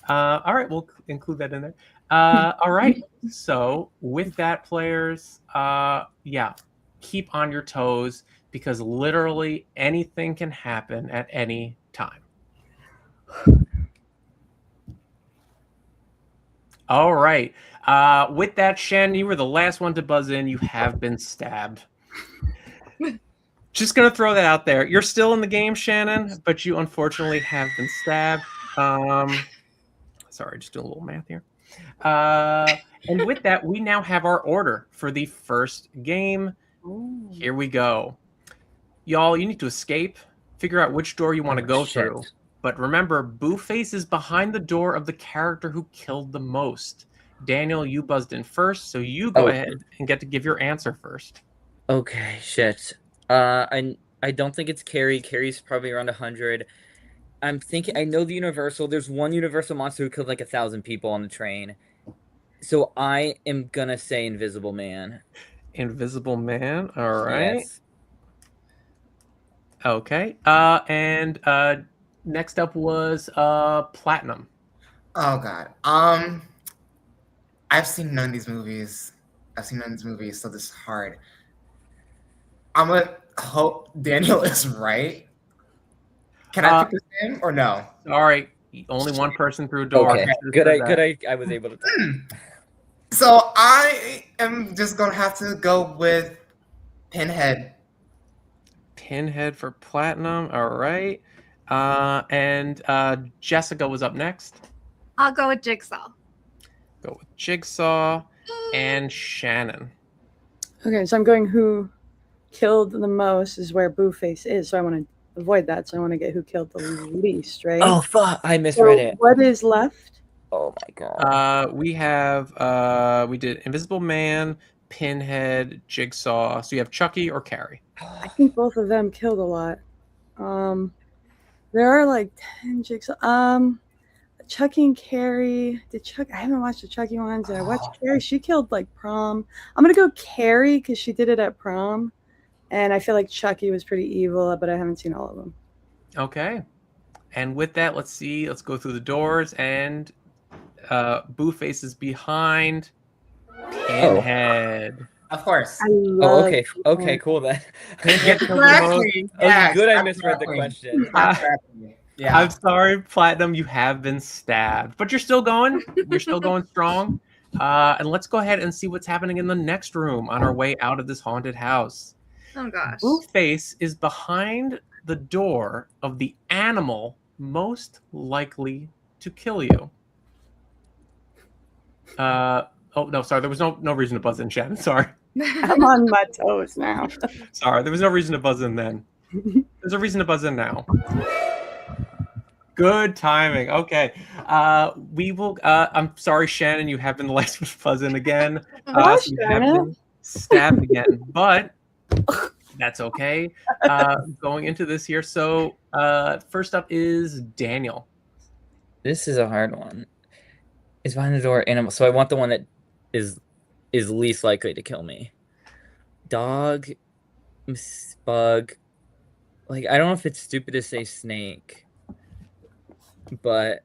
All right, we'll include that in there. All right. So with that, players, yeah, keep on your toes because literally anything can happen at any time. All right. With that, Shannon, you were the last one to buzz in. You have been stabbed. Just going to throw that out there. You're still in the game, Shannon, but you unfortunately have been stabbed. Sorry, just doing a little math here. And with that, we now have our order for the first game. Ooh. Here we go. Y'all, you need to escape. Figure out which door you want to go through. But remember, Boo Face is behind the door of the character who killed the most. Daniel, you buzzed in first, so you go ahead and get to give your answer first. Okay, shit. I don't think it's Carrie. Carrie's probably around 100. I'm thinking I know the Universal. There's one Universal monster who killed like 1,000 people on the train. So I am gonna say Invisible Man. Invisible Man. All right. Yes. Okay. And next up was Platinum. Oh God. I've seen none of these movies. So this is hard. I'm gonna hope Daniel is right. Can I pick his name or no? All right. Only one person through a door. Okay. Good. I was able to. So I am just gonna have to go with Pinhead. Pinhead for Platinum. All right. And Jessica was up next. I'll go with Jigsaw. Go with Jigsaw and Shannon. Okay, so I'm going who killed the most is where Boo Face is. So I want to avoid that. So I want to get who killed the least, right? Oh fuck! I misread So it. what is left? Oh my god. We have we did Invisible Man, Pinhead, Jigsaw. So you have Chucky or Carrie. I think both of them killed a lot. There are like 10 Jigsaw. Chucky and Carrie. I haven't watched the Chucky ones. I watched Carrie. She killed like Prom. I'm gonna go Carrie because she did it at Prom, and I feel like Chucky was pretty evil, but I haven't seen all of them. Okay. And with that, let's see. Let's go through the doors and Boo Face is behind Pinhead. Of course. I Oh, love okay. Okay, cool then. Exactly. Yeah, Good I exactly. misread the question. Exactly. Yeah. I'm sorry, Platinum, you have been stabbed, but you're still going. You're still going strong. And let's go ahead and see what's happening in the next room on our way out of this haunted house. Oh gosh. Blueface is behind the door of the animal most likely to kill you. Oh no, sorry. There was no reason to buzz in, Shannon. Sorry. I'm on my toes now. Sorry, there was no reason to buzz in then. There's a reason to buzz in now. Good timing. Okay. We will. I'm sorry, Shannon. You have been the last to buzz in again. Gosh, So you have Shannon. been stabbed again, but that's okay. Going into this here. So first up is Daniel. This is a hard one. It's behind the door animal, so I want the one that is least likely to kill me. Dog, bug. Like, I don't know if it's stupid to say snake, but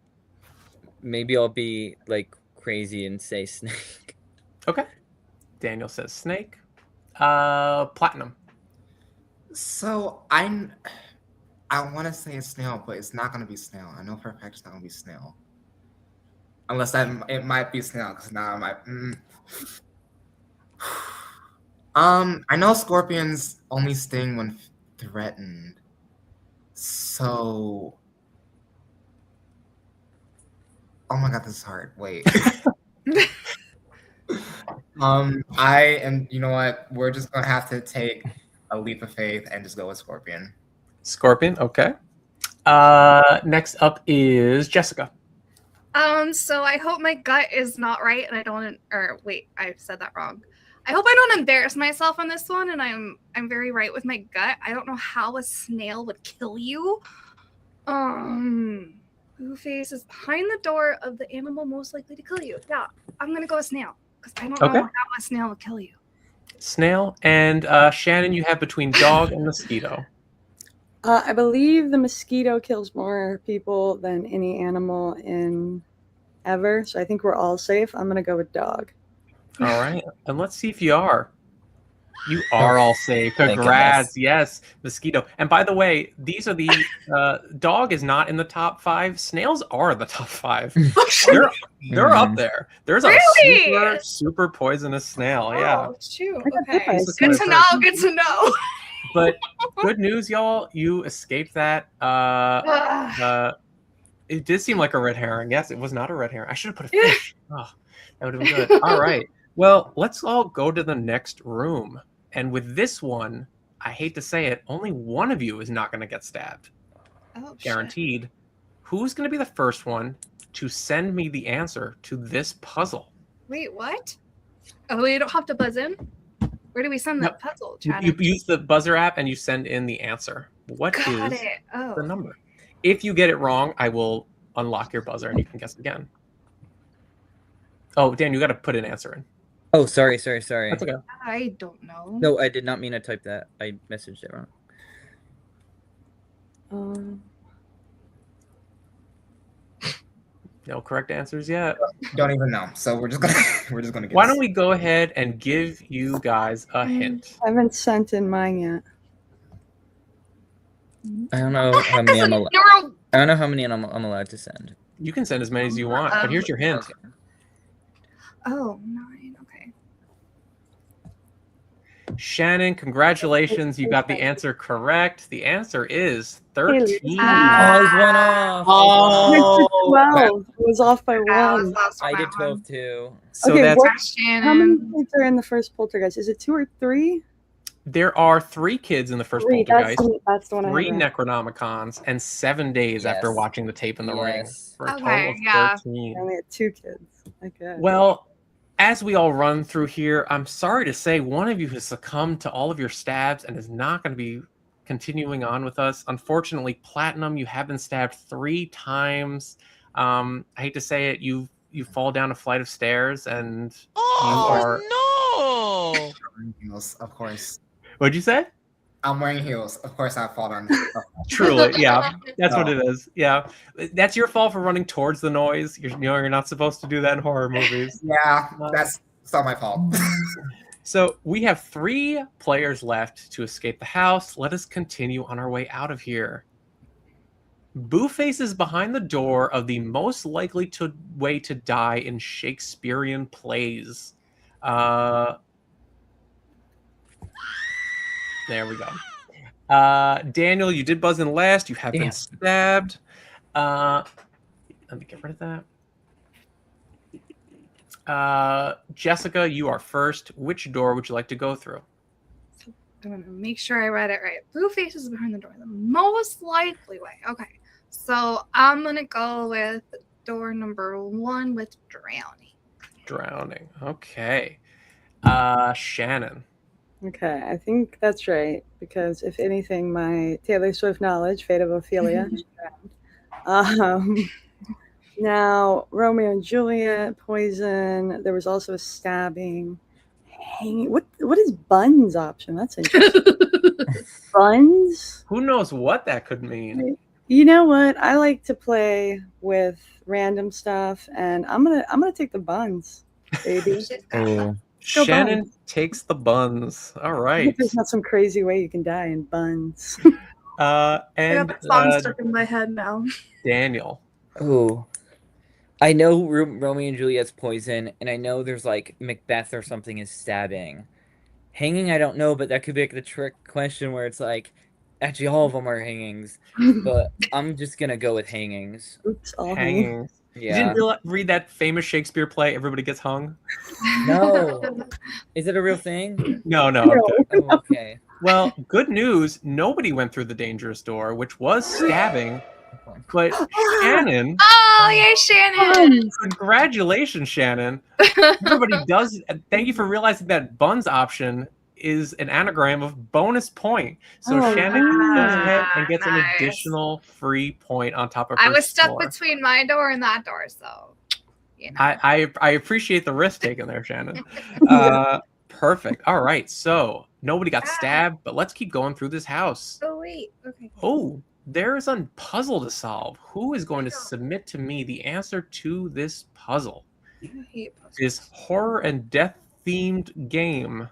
maybe I'll be like crazy and say snake. Okay. Daniel says snake. Platinum. So I want to say snail, but it's not gonna be snail. I know for a fact it's not gonna be snail. Unless it might be snail, because now I might. I know scorpions only sting when threatened. So. Oh my god, this is hard. Wait. You know what? We're just gonna have to take a leap of faith and just go with scorpion. Scorpion. Okay. Next up is Jessica. So I hope my gut is not right, and I don't. Or wait, I said that wrong. I hope I don't embarrass myself on this one, and I'm very right with my gut. I don't know how a snail would kill you. Blueface is behind the door of the animal most likely to kill you. Yeah, I'm gonna go with snail because I don't know how a snail will kill you. Snail. And Shannon, you have between dog and mosquito. I believe the mosquito kills more people than any animal in ever, so I think we're all safe. I'm gonna go with dog. All right, and let's see if you are. You are all safe. Thank Congrats. goodness. Yes, mosquito. And by the way, these are the dog is not in the top 5. Snails are the top 5. They're up there. There's a super poisonous snail. Yeah. Oh, shoot. I Okay. guess Good to know. Good to know. But good news, y'all. You escaped that. It did seem like a red herring. Yes, it was not a red herring. I should have put a fish. Oh, that would have been good. All right. Well, let's all go to the next room. And with this one, I hate to say it, only one of you is not going to get stabbed. Oh, Guaranteed. Shit. Who's going to be the first one to send me the answer to this puzzle? Wait, what? Oh, you don't have to buzz in? Where do we send that puzzle, Chad? You use the buzzer app and you send in the answer. What is the number? If you get it wrong, I will unlock your buzzer and you can guess again. Oh, Dan, you got to put an answer in. Oh, sorry. That's okay. I don't know. No, I did not mean to type that. I messaged it wrong. No correct answers yet. Don't even know. So we're just gonna get. Why don't we go ahead and give you guys a hint? I haven't sent in mine yet. I don't know how many I'm allowed to send. You can send as many as you want, but here's your hint. Oh, 9. Okay. Shannon, congratulations. You got the answer correct. The answer is 13. I was one off. Oh, 12. It was off by 1. I did 12 too. So okay, that's how many kids are in the first poltergeist? Is it 2 or 3? There are 3 kids in the first poltergeist, that's the one 3 Necronomicons, and 7 days after watching the tape in the ring. For a total of 13. I only had 2 kids. Okay. Well, as we all run through here, I'm sorry to say one of you has succumbed to all of your stabs and is not going to be continuing on with us. Unfortunately, Platinum, you have been stabbed 3 times. I hate to say it, you fall down a flight of stairs and you are... no! Heels, of course. What'd you say? I'm wearing heels. Of course I fall down. Truly, yeah. That's what it is. Yeah. That's your fault for running towards the noise. You're not supposed to do that in horror movies. Yeah, that's not my fault. So we have 3 players left to escape the house. Let us continue on our way out of here. Boo faces behind the door of the most likely way to die in Shakespearean plays. There we go. Daniel, you did buzz in last. You have been stabbed. Let me get rid of that. Jessica, you are first. Which door would you like to go through? I'm going to make sure I read it right. Blue faces behind the door. The most likely way. Okay. So I'm going to go with door number 1 with drowning. Drowning. Okay. Shannon. Okay, I think that's right because if anything, my Taylor Swift knowledge, Fate of Ophelia. Now Romeo and Juliet, poison. There was also a stabbing. Hanging. What is buns option? That's interesting. Buns? Who knows what that could mean? You know what? I like to play with random stuff, and I'm gonna take the buns, baby. Shannon takes the buns. All right. There's not some crazy way you can die in buns. I got that song stuck in my head now. Daniel. Oh, I know Romeo and Juliet's poison, and I know there's like Macbeth or something is stabbing. Hanging, I don't know, but that could be like the trick question where it's like, actually, all of them are hangings, but I'm just gonna go with hangings. Oops, all Hangings. Yeah. You didn't read that famous Shakespeare play, Everybody Gets Hung? No. Is it a real thing? No. Oh, okay. Well, good news. Nobody went through the dangerous door, which was stabbing. But Shannon. Oh, yay, Shannon. Congratulations, Shannon. Everybody does. Thank you for realizing that buns option is an anagram of bonus point. So Shannon goes ahead and gets an additional free point on top of her I was stuck score. between my door and that door, so you know. I appreciate the risk taken there, Shannon. Perfect. All right. So nobody got stabbed, but let's keep going through this house. Oh wait. Okay. Oh, there is a puzzle to solve. Who is going to submit to me the answer to this puzzle? I hate puzzles. This horror and death themed game.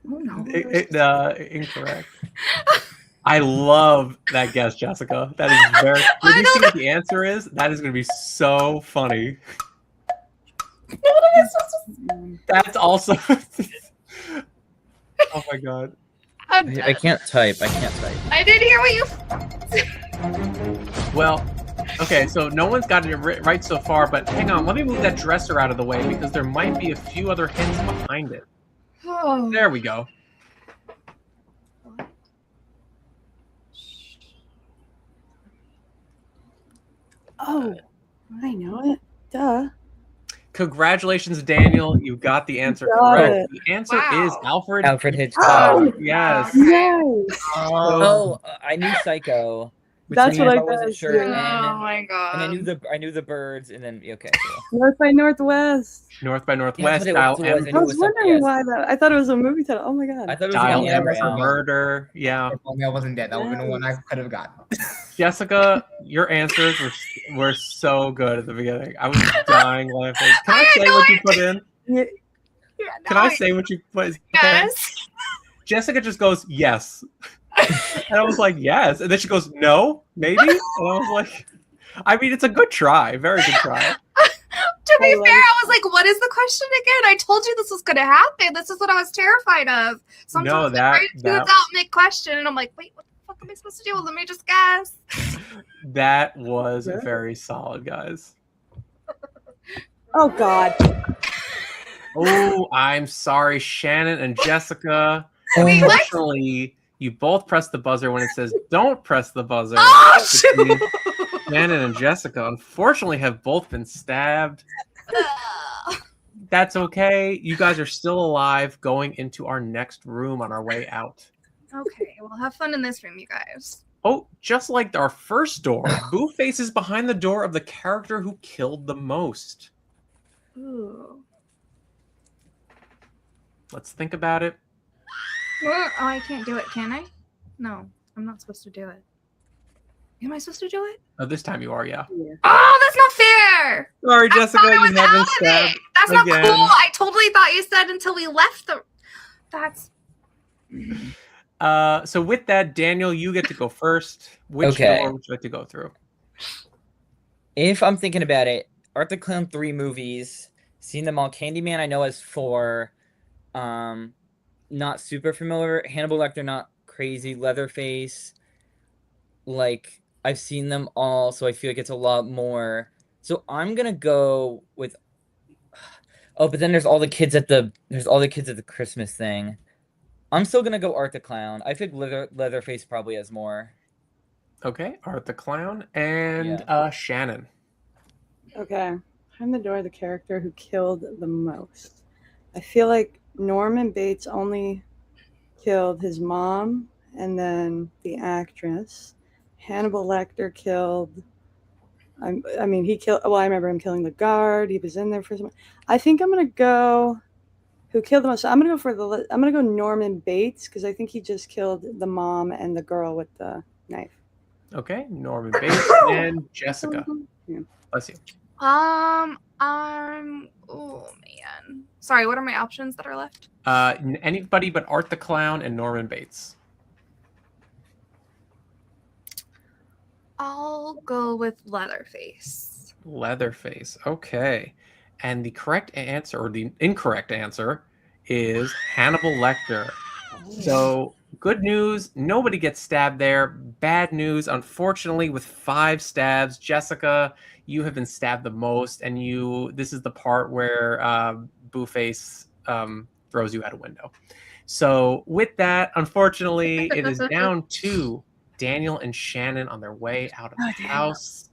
Oh no. Incorrect. I love that guess, Jessica. That is very. When you see what the answer is, that is going to be so funny. That's also. Oh my god. I can't type. I didn't hear what you. Well, okay, so no one's got it right so far, but hang on, let me move that dresser out of the way because there might be a few other hints behind it. Oh. There we go. Oh, I know it. Duh. Congratulations, Daniel. You got the answer Got correct. it. The answer is Alfred Hitchcock. Oh, yes. Nice. I knew Psycho. That's what I wasn't guessed, sure. yeah. Oh my god. And I knew the birds, and then okay. Cool. North by Northwest. North by Northwest. Yeah, Dial that's what it was. M. I was wondering why that. I thought it was a movie title. Oh my god. I thought it was Dial an M for anagram. murder. Yeah. If only I wasn't dead, that would have been the one I could have gotten. Jessica, your answers were so good at the beginning. I was dying laughing. Can I say what you put in? Yeah. Can I say what you put? Yes. Jessica just goes, yes. And I was like, yes. And then she goes, no, maybe? And I was like, I mean, it's a good try. Very good try. To be fair, I was like, what is the question again? I told you this was going to happen. This is what I was terrified of. Sometimes I write without mid-question, and I'm like, wait, what the fuck am I supposed to do? Let me just guess. That was very solid, guys. Oh god. Oh, I'm sorry, Shannon and Jessica. Wait, what? Unfortunately, you both press the buzzer when it says don't press the buzzer. Oh, shoot. Shannon and Jessica, unfortunately, have both been stabbed. That's okay. You guys are still alive going into our next room on our way out. Okay, well, have fun in this room, you guys. Oh, just like our first door, Boo faces behind the door of the character who killed the most. Ooh. Let's think about it. Oh, I can't do it, can I? No, I'm not supposed to do it. Am I supposed to do it? Oh, this time you are, yeah. Oh, that's not fair. Sorry, I Jessica, thought I you was haven't out of stabbed it. That's not again. cool. I totally thought you said until we left the. That's. So with that, Daniel, you get to go first. Which Okay. door would you like to go through? If I'm thinking about it, Art the Clown 3 movies, seen them all. Candyman I know as 4. Not super familiar. Hannibal Lecter, not crazy. Leatherface, like I've seen them all, so I feel like it's a lot more. So I'm gonna go with. Oh, but then there's all the kids at the Christmas thing. I'm still gonna go Art the Clown. I think Leatherface probably has more. Okay, Art the Clown and Shannon. Okay. Behind the door, the character who killed the most. I feel like Norman Bates only killed his mom and then the actress. Hannibal Lecter killed. I mean, he killed. Well, I remember him killing the guard. He was in there for some. I think I'm gonna go. Who killed the most? I'm gonna go I'm gonna go Norman Bates because I think he just killed the mom and the girl with the knife. Okay, Norman Bates and Jessica. Yeah. Bless you. Oh man. Sorry, what are my options that are left? Anybody but Art the Clown and Norman Bates. I'll go with Leatherface. Leatherface. Okay. And the correct answer, or the incorrect answer, is Hannibal Lecter. So, good news, nobody gets stabbed there. Bad news, unfortunately, with 5 stabs, Jessica, you have been stabbed the most, and this is the part where Booface throws you out a window. So, with that, unfortunately, it is down to Daniel and Shannon on their way out of the house.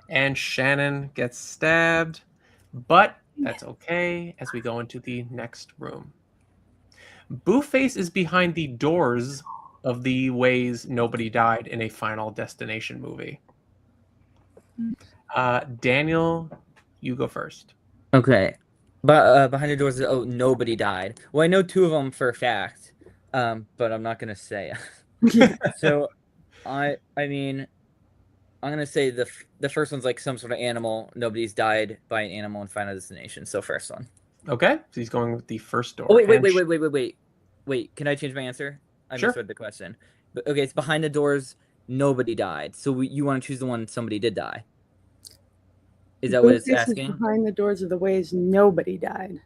And Shannon gets stabbed, but that's okay as we go into the next room. Booface is behind the doors of the ways nobody died in a Final Destination movie. Daniel, you go first. Okay. But behind the doors, nobody died. Well, I know 2 of them for a fact, but I'm not gonna say. So, I mean, I'm gonna say the first one's like some sort of animal. Nobody's died by an animal in Final Destination. So first one. Okay, so he's going with the first door. Oh, wait. Can I change my answer? I Sure. misread the question. But, okay, it's behind the doors. Nobody died. So you want to choose the one somebody did die. Is that what it's Booface is asking? behind the doors of the ways nobody died.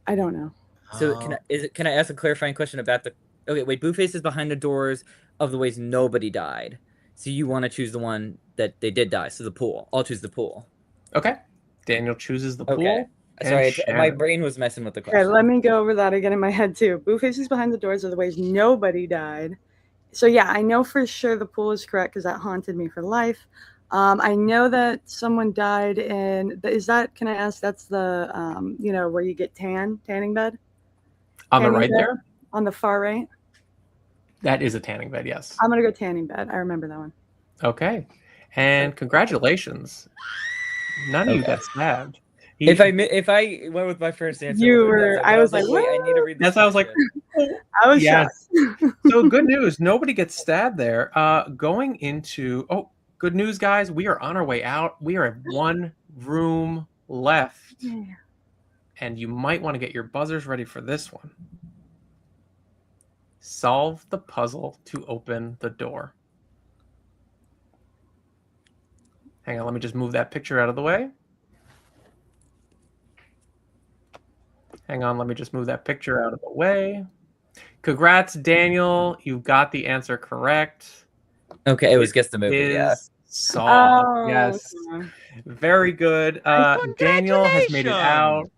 I don't know. So can I ask a clarifying question about the? Okay, wait. Booface is behind the doors of the ways nobody died. So you want to choose the one that they did die. So the pool. I'll choose the pool. Okay. Daniel chooses the pool. Okay. Sorry, my brain was messing with the question. Okay, let me go over that again in my head too. Booface is behind the doors of the ways nobody died. So yeah, I know for sure the pool is correct because that haunted me for life. I know that someone died in. Can I ask? That's the where you get tanning bed. On the right there? On the far right. That is a tanning bed, yes. I'm gonna go tanning bed. I remember that one. Okay. And congratulations. None of you got stabbed. If I went with my first answer, I was like, wait, I need to read this. That's why I was like, I was yes. shocked. So good news. Nobody gets stabbed there. Going into good news, guys. We are on our way out. We are at 1 room left. Yeah. And you might want to get your buzzers ready for this one. Solve the puzzle to open the door. Hang on, let me just move that picture out of the way. Hang on, let me just move that picture out of the way. Congrats, Daniel. You got the answer correct. Okay, it was Guess the Movie, yeah. Saw. Yes. Okay. Very good. Daniel has made it out.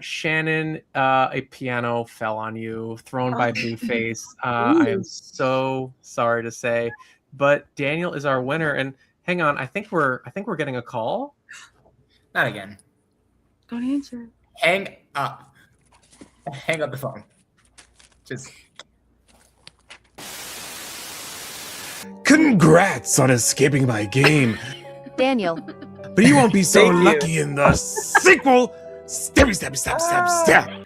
Shannon, a piano fell on you, thrown by Blueface. I am so sorry to say, but Daniel is our winner. And hang on, I think we're getting a call. Not again. Don't answer. Hang up. Hang up the phone. Just. Congrats on escaping my game. Daniel. But you won't be so Thank you. lucky in the sequel. Stabby, stab, stab, stab, stab.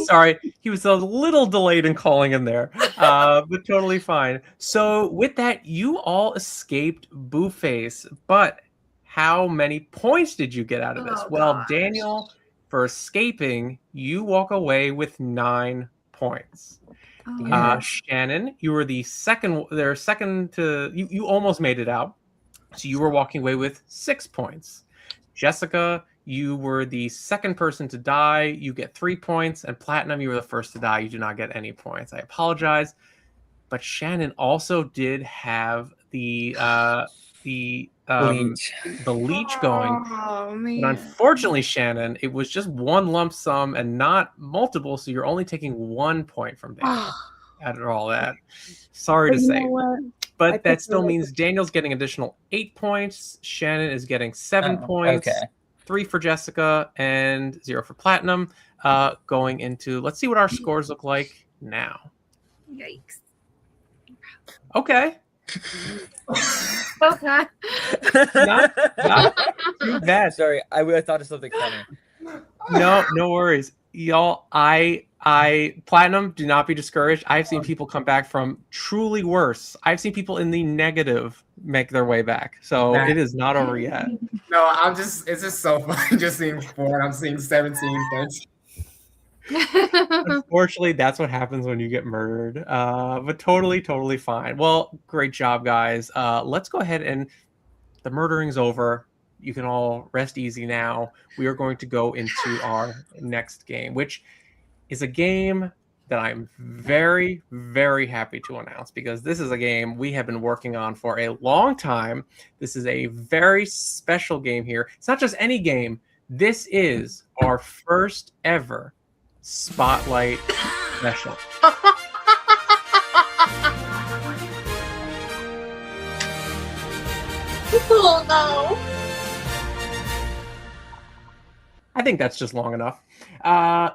Sorry, he was a little delayed in calling in there, but totally fine. So with that, you all escaped Booface, but how many points did you get out of this? Oh, Well, gosh. Daniel, for escaping, you walk away with 9 points. Oh, Shannon, you were the second. They're second to you. You almost made it out, so you were walking away with 6 points. Jessica, you were the second person to die. You get 3 points, and Platinum, you were the first to die. You do not get any points. I apologize, but Shannon also did have the Bleach. leech going. Oh, But man. unfortunately, Shannon, it was just one lump sum and not multiple, so you're only taking 1 point from Daniel after all that. Sorry to But you say. know what? I But that prefer still like means Daniel's getting additional 8 points. Shannon is getting 7 Oh, points. okay. 3 for Jessica and 0 for Platinum. Going into, let's see what our scores look like now. Yikes. Okay. Okay. Not too bad. Sorry, I thought of something funny. No worries. Y'all, I Platinum, do not be discouraged. I've seen people come back from truly worse. I've seen people in the negative make their way back. So it is not over yet. No, it's just so funny just seeing 4 and I'm seeing 17 points. Unfortunately, that's what happens when you get murdered. But totally fine. Well, great job, guys. Let's go ahead and the murdering's over. You can all rest easy now. We are going to go into our next game, which is a game that I'm very, very happy to announce because this is a game we have been working on for a long time. This is a very special game here. It's not just any game. This is our first ever Spotlight special. Oh, no. I think that's just long enough.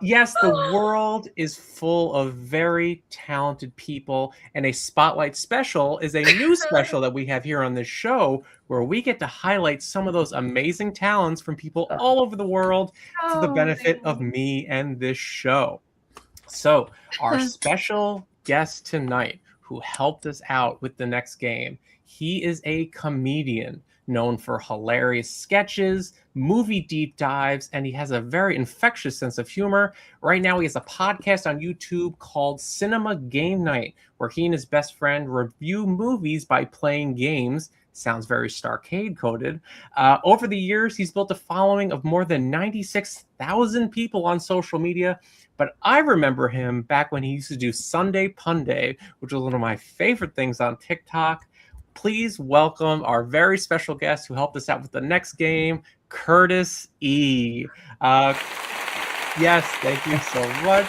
Yes, the world is full of very talented people, and a Spotlight special is a new special that we have here on this show where we get to highlight some of those amazing talents from people all over the world to the benefit of me and this show. So, our special guest tonight who helped us out with the next game, he is a comedian known for hilarious sketches, movie deep dives, and he has a very infectious sense of humor. Right now, he has a podcast on YouTube called Cinema Game Night, where he and his best friend review movies by playing games. Sounds very STARCADE coded. Over the years, he's built a following of more than 96,000 people on social media. But I remember him back when he used to do Sunday Punday, which was one of my favorite things on TikTok. Please welcome our very special guest who helped us out with the next game, Curtis E. Yes, thank you so much.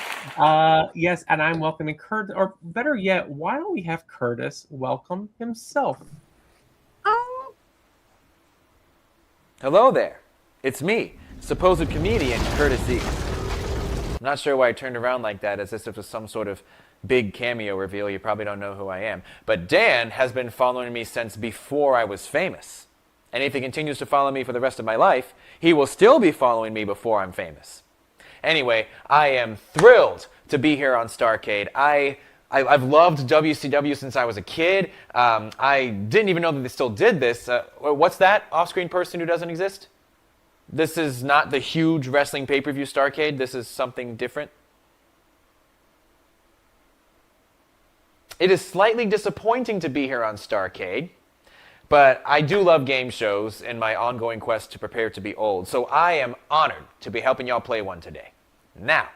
Yes, and I'm welcoming Curtis, or better yet, why don't we have Curtis welcome himself? Oh, Hello there. It's me, supposed comedian Curtis E. I'm not sure why I turned around like that, as if it was some sort of big cameo reveal. You probably don't know who I am. But Dan has been following me since before I was famous. And if he continues to follow me for the rest of my life, he will still be following me before I'm famous. Anyway, I am thrilled to be here on STARCADE. I've loved WCW since I was a kid. I didn't even know that they still did this. What's that off-screen person who doesn't exist? This is not the huge wrestling pay-per-view STARCADE. This is something different. It is slightly disappointing to be here on STARCADE, but I do love game shows in my ongoing quest to prepare to be old, so I am honored to be helping y'all play one today. Now,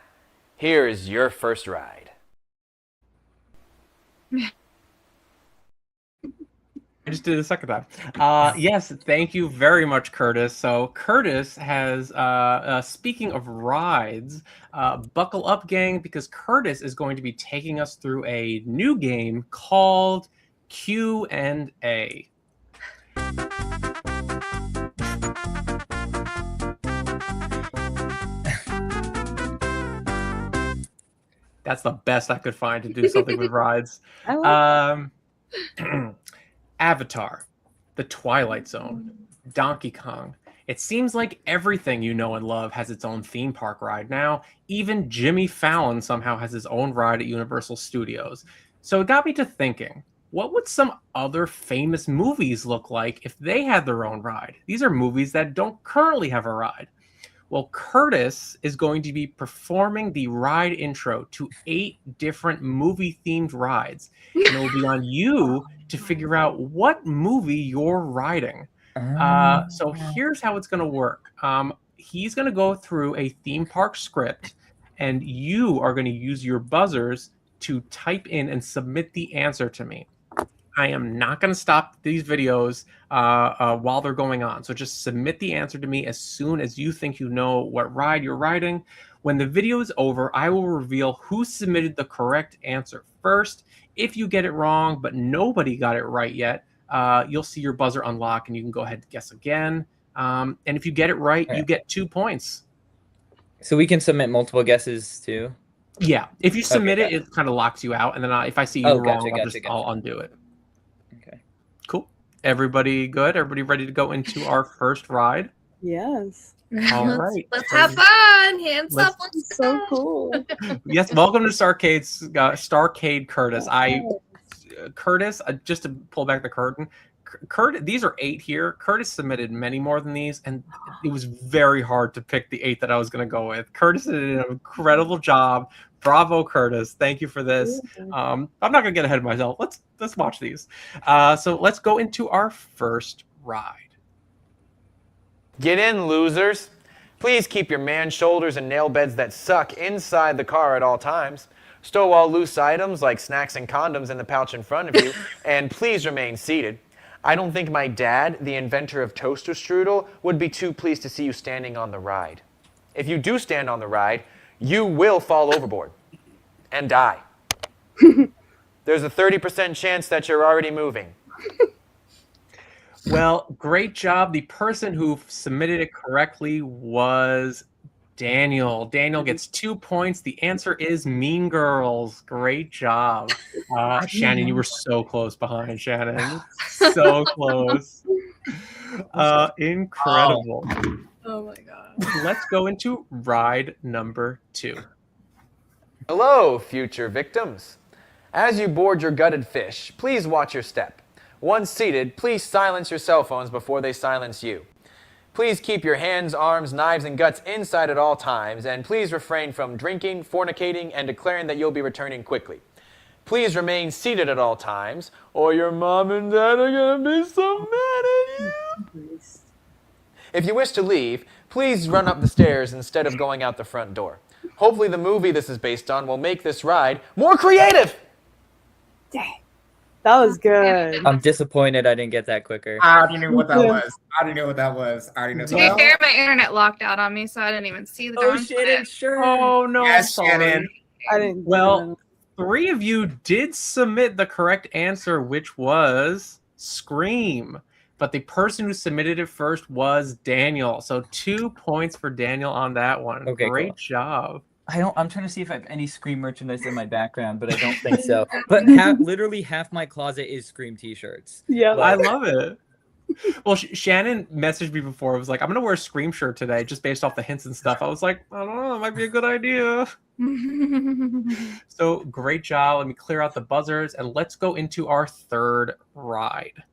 here is your first ride. I just did it a second time. Yes, thank you very much, Curtis. So Curtis has, speaking of rides, buckle up, gang, because Curtis is going to be taking us through a new game called Q&A. That's the best I could find to do something with rides. I like Avatar, The Twilight Zone, Donkey Kong, It seems like everything you know and love has its own theme park ride now. Even Jimmy Fallon somehow has his own ride at Universal Studios. So it got me to thinking, what would some other famous movies look like if they had their own ride? These are movies that don't currently have a ride. Well, Curtis is going to be performing the ride intro to 8 different movie-themed rides. And it will be on you to figure out what movie you're riding. So here's how it's going to work. He's going to go through a theme park script, and you are going to use your buzzers to type in and submit the answer to me. I am not going to stop these videos while they're going on. So just submit the answer to me as soon as you think you know what ride you're riding. When the video is over, I will reveal who submitted the correct answer first. If you get it wrong, but nobody got it right yet, you'll see your buzzer unlock and you can go ahead and guess again. And if you get it right, you get 2 points. So we can submit multiple guesses too? Yeah. If you submit it, it kind of locks you out. And then if I see you wrong, I'll undo it. Okay. Cool. Everybody good? Everybody ready to go into our first ride? Yes. All right. Let's have fun. Hands up. Let's So cool. Yes. Welcome to Starcade Curtis. Curtis, just to pull back the curtain, these are 8 here. Curtis submitted many more than these, and it was very hard to pick the 8 that I was going to go with. Curtis did an incredible job. Bravo, Curtis. Thank you for this. I'm not going to get ahead of myself. Let's watch these. So let's go into our first ride. Get in, losers. Please keep your man shoulders and nail beds that suck inside the car at all times. Stow all loose items like snacks and condoms in the pouch in front of you, and please remain seated. I don't think my dad, the inventor of toaster strudel, would be too pleased to see you standing on the ride. If you do stand on the ride, you will fall overboard and die. There's a 30% chance that you're already moving. Well, great job. The person who submitted it correctly was Daniel. Daniel gets 2 points. The answer is Mean Girls. Great job. Shannon, you were so close behind, Shannon. So close. Incredible. Wow. Oh my God. Let's go into ride number 2. Hello, future victims. As you board your gutted fish, please watch your step. Once seated, please silence your cell phones before they silence you. Please keep your hands, arms, knives, and guts inside at all times, and please refrain from drinking, fornicating, and declaring that you'll be returning quickly. Please remain seated at all times, or your mom and dad are going to be so mad at you. If you wish to leave, please run up the stairs instead of going out the front door. Hopefully the movie this is based on will make this ride more creative. Dang. That was good. I'm disappointed I didn't get that quicker. I already knew what that was. I already knew what that was. To be fair, my internet locked out on me, so I didn't even see the Oh, darn Shannon, thing. sure. Oh, no. Yes, I'm sorry. Shannon. I didn't. Well, 3 of you did submit the correct answer, which was Scream. But the person who submitted it first was Daniel. So 2 points for Daniel on that one. Okay, Great cool. job. I'm trying to see if I have any Scream merchandise in my background, but I don't think so. But literally half my closet is Scream t-shirts. Yeah. I love it. Well, Shannon messaged me before. It was like, I'm going to wear a Scream shirt today just based off the hints and stuff. I was like, I don't know. It might be a good idea. So great job. Let me clear out the buzzers and let's go into our third ride.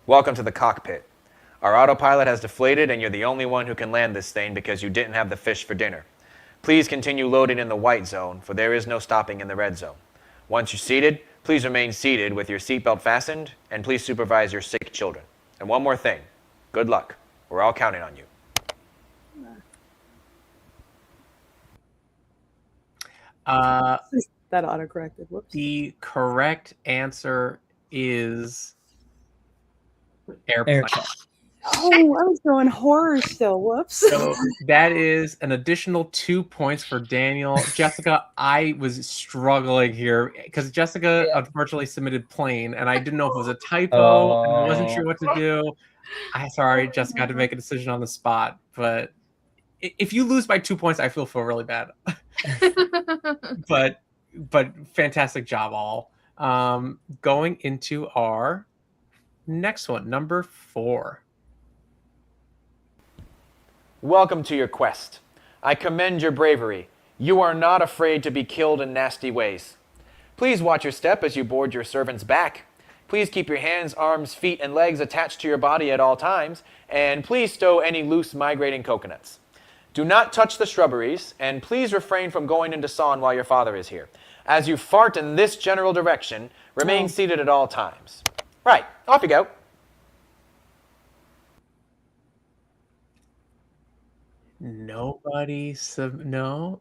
Welcome to the cockpit. Our autopilot has deflated and you're the only one who can land this thing because you didn't have the fish for dinner. Please continue loading in the white zone, for there is no stopping in the red zone. Once you're seated, please remain seated with your seatbelt fastened, and please supervise your sick children. And one more thing, good luck. We're all counting on you. That autocorrected. Whoops. The correct answer is airplane. Airplane. Oh, I was going horror still. Whoops. So that is an additional 2 points for Daniel. Jessica, I was struggling here because Jessica unfortunately submitted plane, and I didn't know if it was a typo, and I wasn't sure what to do. Sorry, Jessica, I had to make a decision on the spot. But if you lose by 2 points, I feel really bad. but fantastic job, all. Going into our next one, number 4. welcome to your quest. I commend your bravery. You are not afraid to be killed in nasty ways. Please watch your step as you board your servant's back. Please keep your hands, arms, feet, and legs attached to your body at all times, and please stow any loose migrating coconuts. Do not touch the shrubberies, and please refrain from going into sawn while your father is here. As you fart in this general direction, remain seated at all times. Right, off you go. Nobody.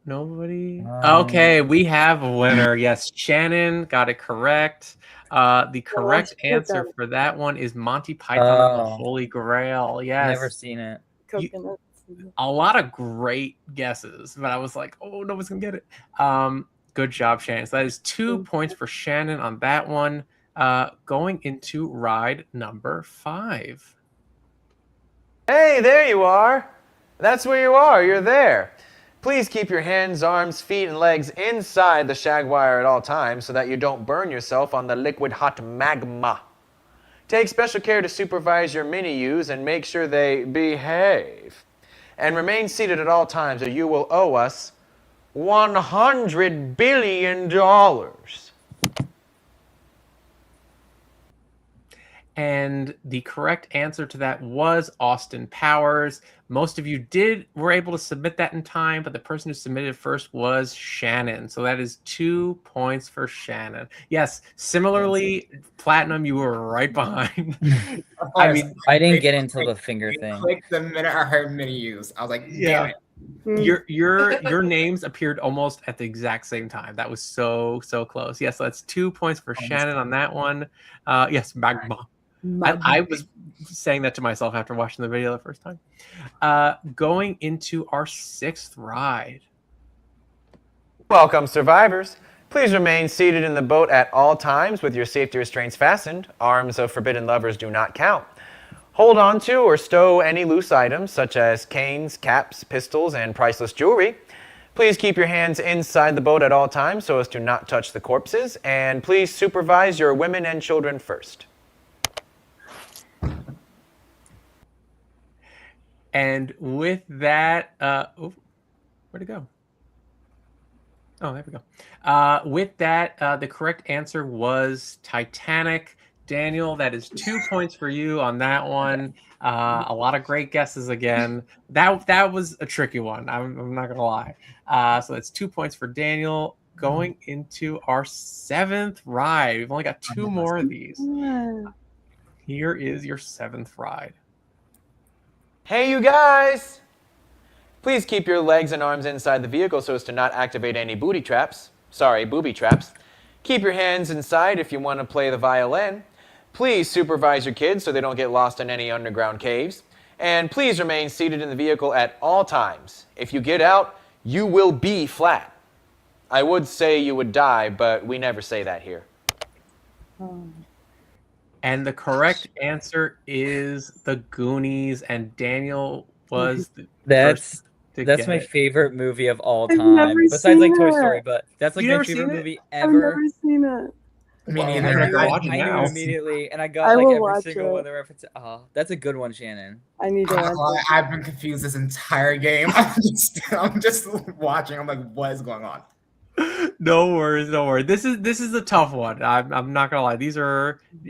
Nobody. Okay, we have a winner. Yes, Shannon got it correct. The correct answer for that one is Monty Python and the Holy Grail. Yes. Never seen it. Coconuts. A lot of great guesses, but I was like, oh, no one's gonna get it. Good job, Shannon. So that is 2 points for Shannon on that one. Going into ride number 5. Hey, there you are. That's where you are. You're there. Please keep your hands, arms, feet, and legs inside the shag wire at all times so that you don't burn yourself on the liquid hot magma. Take special care to supervise your mini-Us and make sure they behave. And remain seated at all times or you will owe us $100 billion. And the correct answer to that was Austin Powers. Most of you were able to submit that in time, but the person who submitted first was Shannon. So that is 2 points for Shannon. Yes, similarly, Platinum, you were right behind. I mean, I didn't get into the finger thing. Like the minute I heard mini use, I was like, damn it. Your names appeared almost at the exact same time. That was so close. Yes, so that's 2 points for Shannon on that one. Yes, magma. I was saying that to myself after watching the video the first time. Going into our 6th ride. Welcome, survivors. Please remain seated in the boat at all times with your safety restraints fastened. Arms of forbidden lovers do not count. Hold on to or stow any loose items such as canes, caps, pistols, and priceless jewelry. Please keep your hands inside the boat at all times so as to not touch the corpses. And please supervise your women and children first. And with that, where'd it go? Oh, there we go. With that, the correct answer was Titanic. Daniel, that is 2 points for you on that one. A lot of great guesses again. That was a tricky one. I'm not gonna lie. So that's 2 points for Daniel. Going into our 7th ride. We've only got 2 more of these. Here is your 7th ride. Hey, you guys! Please keep your legs and arms inside the vehicle so as to not activate any booby traps. Keep your hands inside if you want to play the violin. Please supervise your kids so they don't get lost in any underground caves. And please remain seated in the vehicle at all times. If you get out, you will be flat. I would say you would die, but we never say that here. And the correct answer is The Goonies, and Daniel was the That's my favorite movie of all time. Besides like Toy Story, but that's like my favorite movie ever. I've never seen it. Me neither. Watch it I now. knew immediately, and I got like every single one of the references. Oh, that's a good one, Shannon. I need to watch it. I've been confused this entire game. I'm just watching. I'm like, what is going on? No worries. This is a tough one. I'm not gonna lie.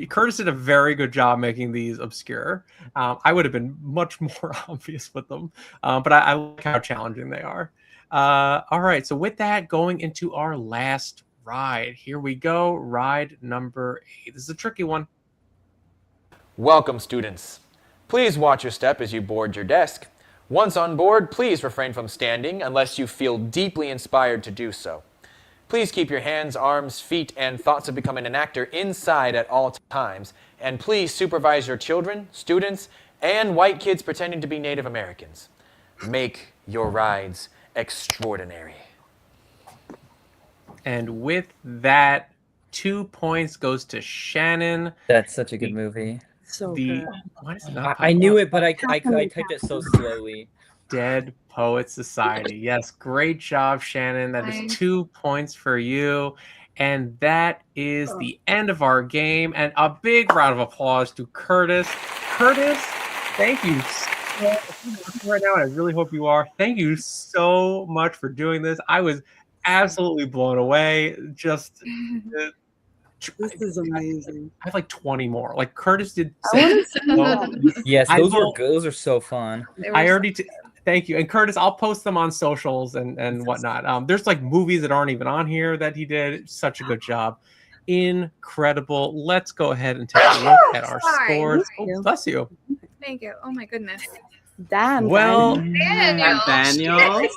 Curtis did a very good job making these obscure. I would have been much more obvious with them, but I like how challenging they are. All right. So with that, going into our last ride. Here we go. Ride number 8. This is a tricky one. Welcome, students. Please watch your step as you board your desk. Once on board, please refrain from standing unless you feel deeply inspired to do so. Please keep your hands, arms, feet, and thoughts of becoming an actor inside at all times. And please supervise your children, students, and white kids pretending to be Native Americans. Make your rides extraordinary. And with that, 2 points goes to Shannon. That's such a good movie. So good. Why is it not I knew it, but I typed it so slowly. Dead Poet Society. Yes, great job, Shannon. That is 2 points for you. And that is the end of our game. And a big round of applause to Curtis. Curtis, thank you right now, and I really hope you are. Thank you so much for doing this. I was absolutely blown away. Just This is amazing. I have like 20 more. Like Curtis did. I want to see Well, them. Yes, I those will- are so fun. They were I so- already. Thank you, and Curtis. I'll post them on socials and whatnot. There's like movies that aren't even on here that he did. Such a good job. Incredible. Let's go ahead and take a look at our Sorry. scores. Thank you. Oh, bless you. Thank you. Oh my goodness. Damn. Well, Daniel. Daniel.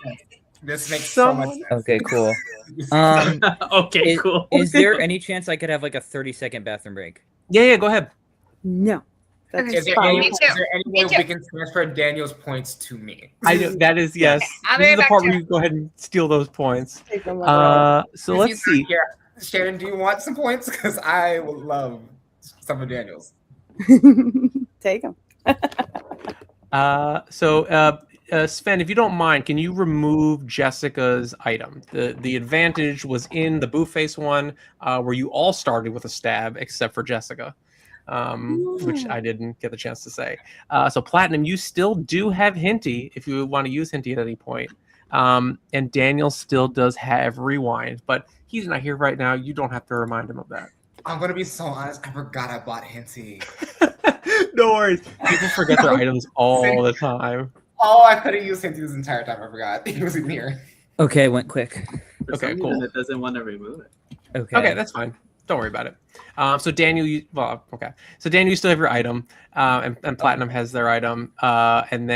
This makes so much sense. Okay, cool. Okay, cool. Is there any chance I could have like a 30-second bathroom break? Yeah, go ahead. No. That's Okay, Is there, fine. any, Me is too. there any Me way too. we can transfer Daniel's points to me? I know that is yes. I'll This be is the back part to where you. you go ahead and steal those points. Take them like So let's see. Yeah, Shannon, do you want some points? Because I would love some of Daniel's. Take them. Sven, if you don't mind, can you remove Jessica's item? The advantage was in the boo face one, where you all started with a stab except for Jessica, which I didn't get the chance to say. So Platinum, you still do have Hinty if you want to use Hinty at any point. And Daniel still does have Rewind, but he's not here right now. You don't have to remind him of that. I'm gonna be so honest. I forgot I bought Hinty. No worries. People forget their items all the time. Oh, I could have used Hinty this entire time. I forgot he was in here. Okay, went quick. For Okay, some cool. reason, it doesn't want to remove it. Okay, that's fine. Don't worry about it. So Daniel, So Daniel, you still have your item, and Platinum has their item, and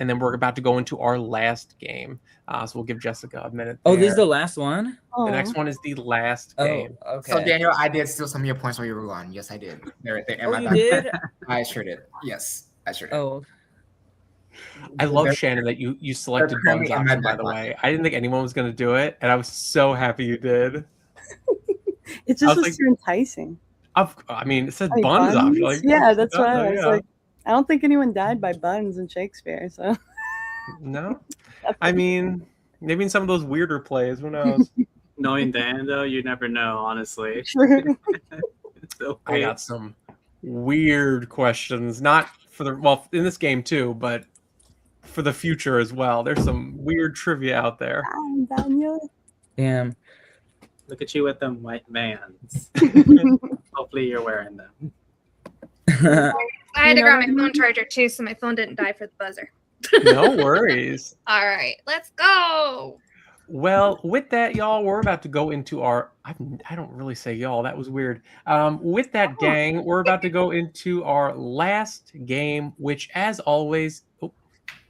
then we're about to go into our last game. So we'll give Jessica a minute. Oh, this is there. the last one? The next one is the last game. Oh, okay. So Daniel, I did steal some of your points while you were gone. Yes, I did. They're right there. in Oh, my you back. did? I sure did. Yes, I sure did. Oh, I love They're- Shannon that you selected they're Buns currently in my option, by back the pocket. way. I didn't think anyone was going to do it, and I was so happy you did. It I just was was like- too enticing. I mean, it said Like, Buns option. Like, yeah, that's yeah, why I was yeah. like, I don't think anyone died by buns in Shakespeare. So No, I mean, maybe in some of those weirder plays. Who knows? Knowing Dan, though, you never know, honestly. true. So I got some weird questions, not for in this game too, but for the future as well. There's some weird trivia out there. Daniel. damn. Look at you with them white vans. Hopefully, you're wearing them. I had to You grab know- my phone charger too, so my phone didn't die for the buzzer. No worries. All right, let's go. Well, with that, y'all, we're about to go into our. I don't really say y'all. That was weird. With that, gang, we're about to go into our last game, which, as always,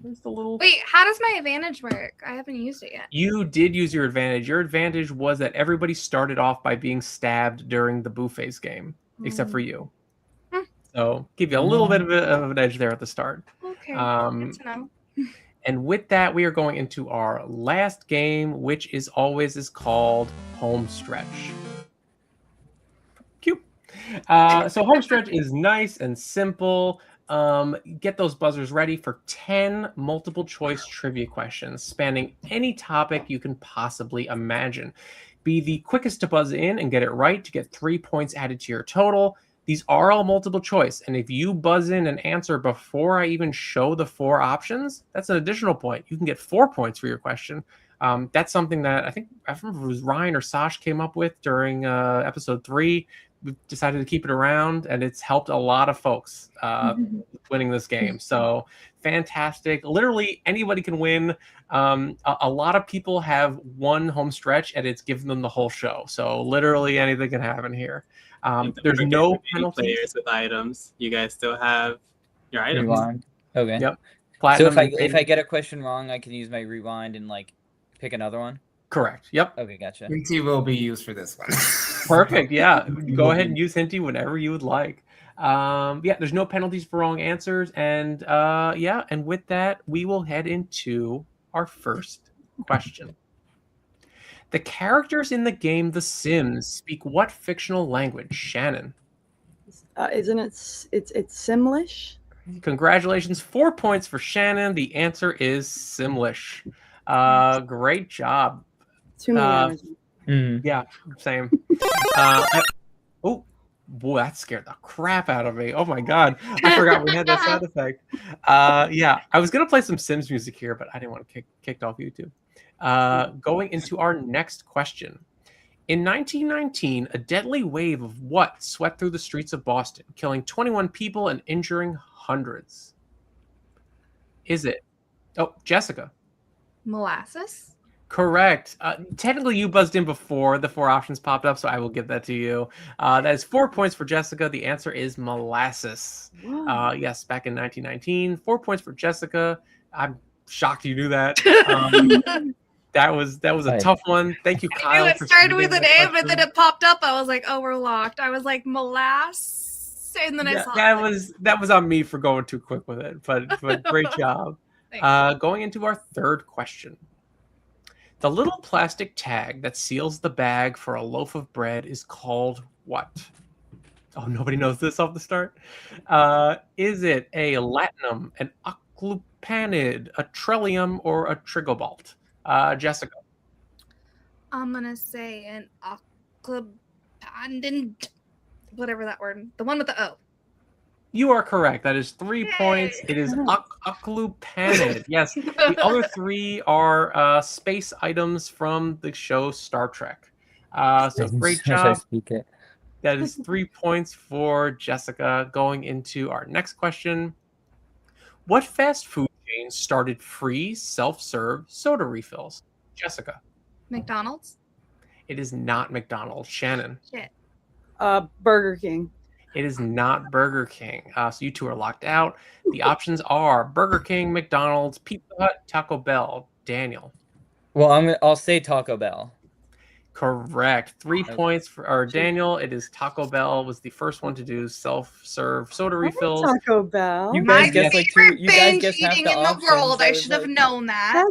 where's the little? Wait, how does my advantage work? I haven't used it yet. You did use your advantage. Your advantage was that everybody started off by being stabbed during the boo face game, except for you. Hmm. So give you a little bit of an edge there at the start. Okay, Um, good to know. And with that, we are going into our last game, which is called Home Stretch. Cute. So Home Stretch is nice and simple. Get those buzzers ready for 10 multiple choice trivia questions spanning any topic you can possibly imagine. Be the quickest to buzz in and get it right to get 3 points added to your total. These are all multiple choice, and if you buzz in and answer before I even show the 4 options, that's an additional point. You can get 4 points for your question. That's something that I remember it was Ryan or Sash came up with during episode 3. We decided to keep it around, and it's helped a lot of folks winning this game. So fantastic. Literally anybody can win. A lot of people have one home stretch, and it's given them the whole show. So literally anything can happen here. There's no penalties. Players with items. You guys still have your items. Rewind. Okay. Yep. So Platinum if I get a question wrong, I can use my rewind and like pick another one. correct. Yep. Okay, gotcha. Hinty will be used for this one. Perfect. Yeah. Go ahead and use Hinty whenever you would like. There's no penalties for wrong answers. And and with that, we will head into our first question. The characters in the game The Sims speak what fictional language? Shannon. Isn't it? It's Simlish. Congratulations. 4 points for Shannon. The answer is Simlish. Great job. Too many Uh, hours. Yeah, same. Boy, that scared the crap out of me. Oh my god, I forgot we had that sound effect. Yeah, I was gonna play some Sims music here, but I didn't want to get kicked off YouTube. Going into our next question. In 1919, a deadly wave of what swept through the streets of Boston, killing 21 people and injuring hundreds? Is it? Oh, Jessica. Molasses. Correct. Technically, you buzzed in before the 4 options popped up, so I will give that to you. That is 4 points for Jessica. The answer is molasses. Yes, back in 1919. 4 points for Jessica. I'm shocked you knew that. That was a tough one. Thank you, Kyle. It started with an A, but then it popped up. I was like, "Oh, we're locked." I was like, "Molasses," and then I saw that was on me for going too quick with it. But great job. Going into our third question. The little plastic tag that seals the bag for a loaf of bread is called what? Oh, nobody knows this off the start. Is it a latinum, an occlupanid, a trellium, or a trigobalt? Jessica. I'm gonna say an occlupandent, whatever that word. The one with the O. You are correct. That is 3 points. It is occlupanid. Yes. The other 3 are space items from the show Star Trek. So great job. That is 3 points for Jessica. Going into our next question. What fast food chain started free self-serve soda refills? Jessica. McDonald's. It is not McDonald's. Shannon. Shit. Burger King. It is not Burger King. So you 2 are locked out. The options are Burger King, McDonald's, Pizza Hut, Taco Bell. Daniel. Well, I'll say Taco Bell. Correct. 3 points for Daniel. It is Taco Bell was the first one to do self-serve soda refills. Taco Bell. You My guys guess like 2. You guys binge guess half eating the in the options. world. I should have known that.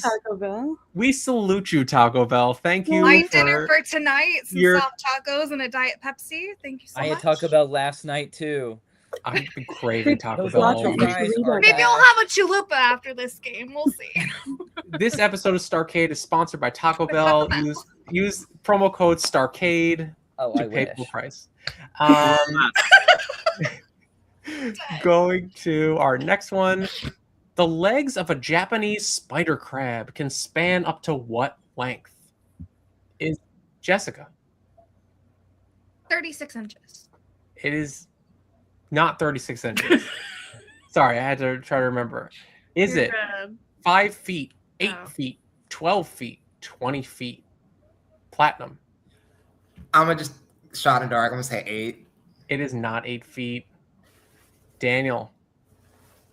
Taco Bell. We salute you, Taco Bell. Thank you. My dinner for tonight: some your- soft tacos and a Diet Pepsi. Thank you so I much. had Taco Bell last night too. I've been craving Taco Those Bell. nacho all week. fries are Maybe I'll back. have a chalupa after this game. We'll see. This episode of STARCADE is sponsored by Taco Bell. Use promo code STARCADE Oh, to I pay wish. full price. Going to our next one. The legs of a Japanese spider crab can span up to what length? Is Jessica. 36 inches. It is not 36 inches. Sorry, I had to try to remember. Is You're it good. 5 feet, 8 Oh. feet, 12 feet, 20 feet? Platinum. I'm gonna just shot in the dark. I'm gonna say 8. It is not 8 feet. Daniel.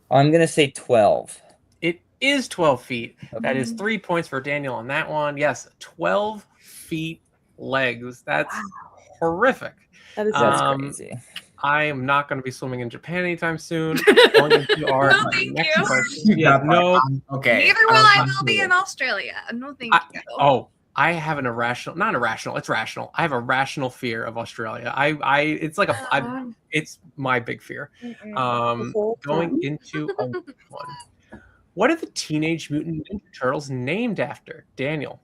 I'm gonna say 12. It is 12 feet. Okay. That is 3 points for Daniel on that one. Yes, 12 feet legs. That's horrific. That is That's Um, crazy. I am not going to be swimming in Japan anytime soon. Going into our No, thank next you. question. Yeah, no. Okay. Neither will I will be in Australia. No, thank you. I have an irrational, not irrational, it's rational. I have a rational fear of Australia. It's like it's my big fear. Going into a one. What are the Teenage Mutant Ninja Turtles named after? Daniel.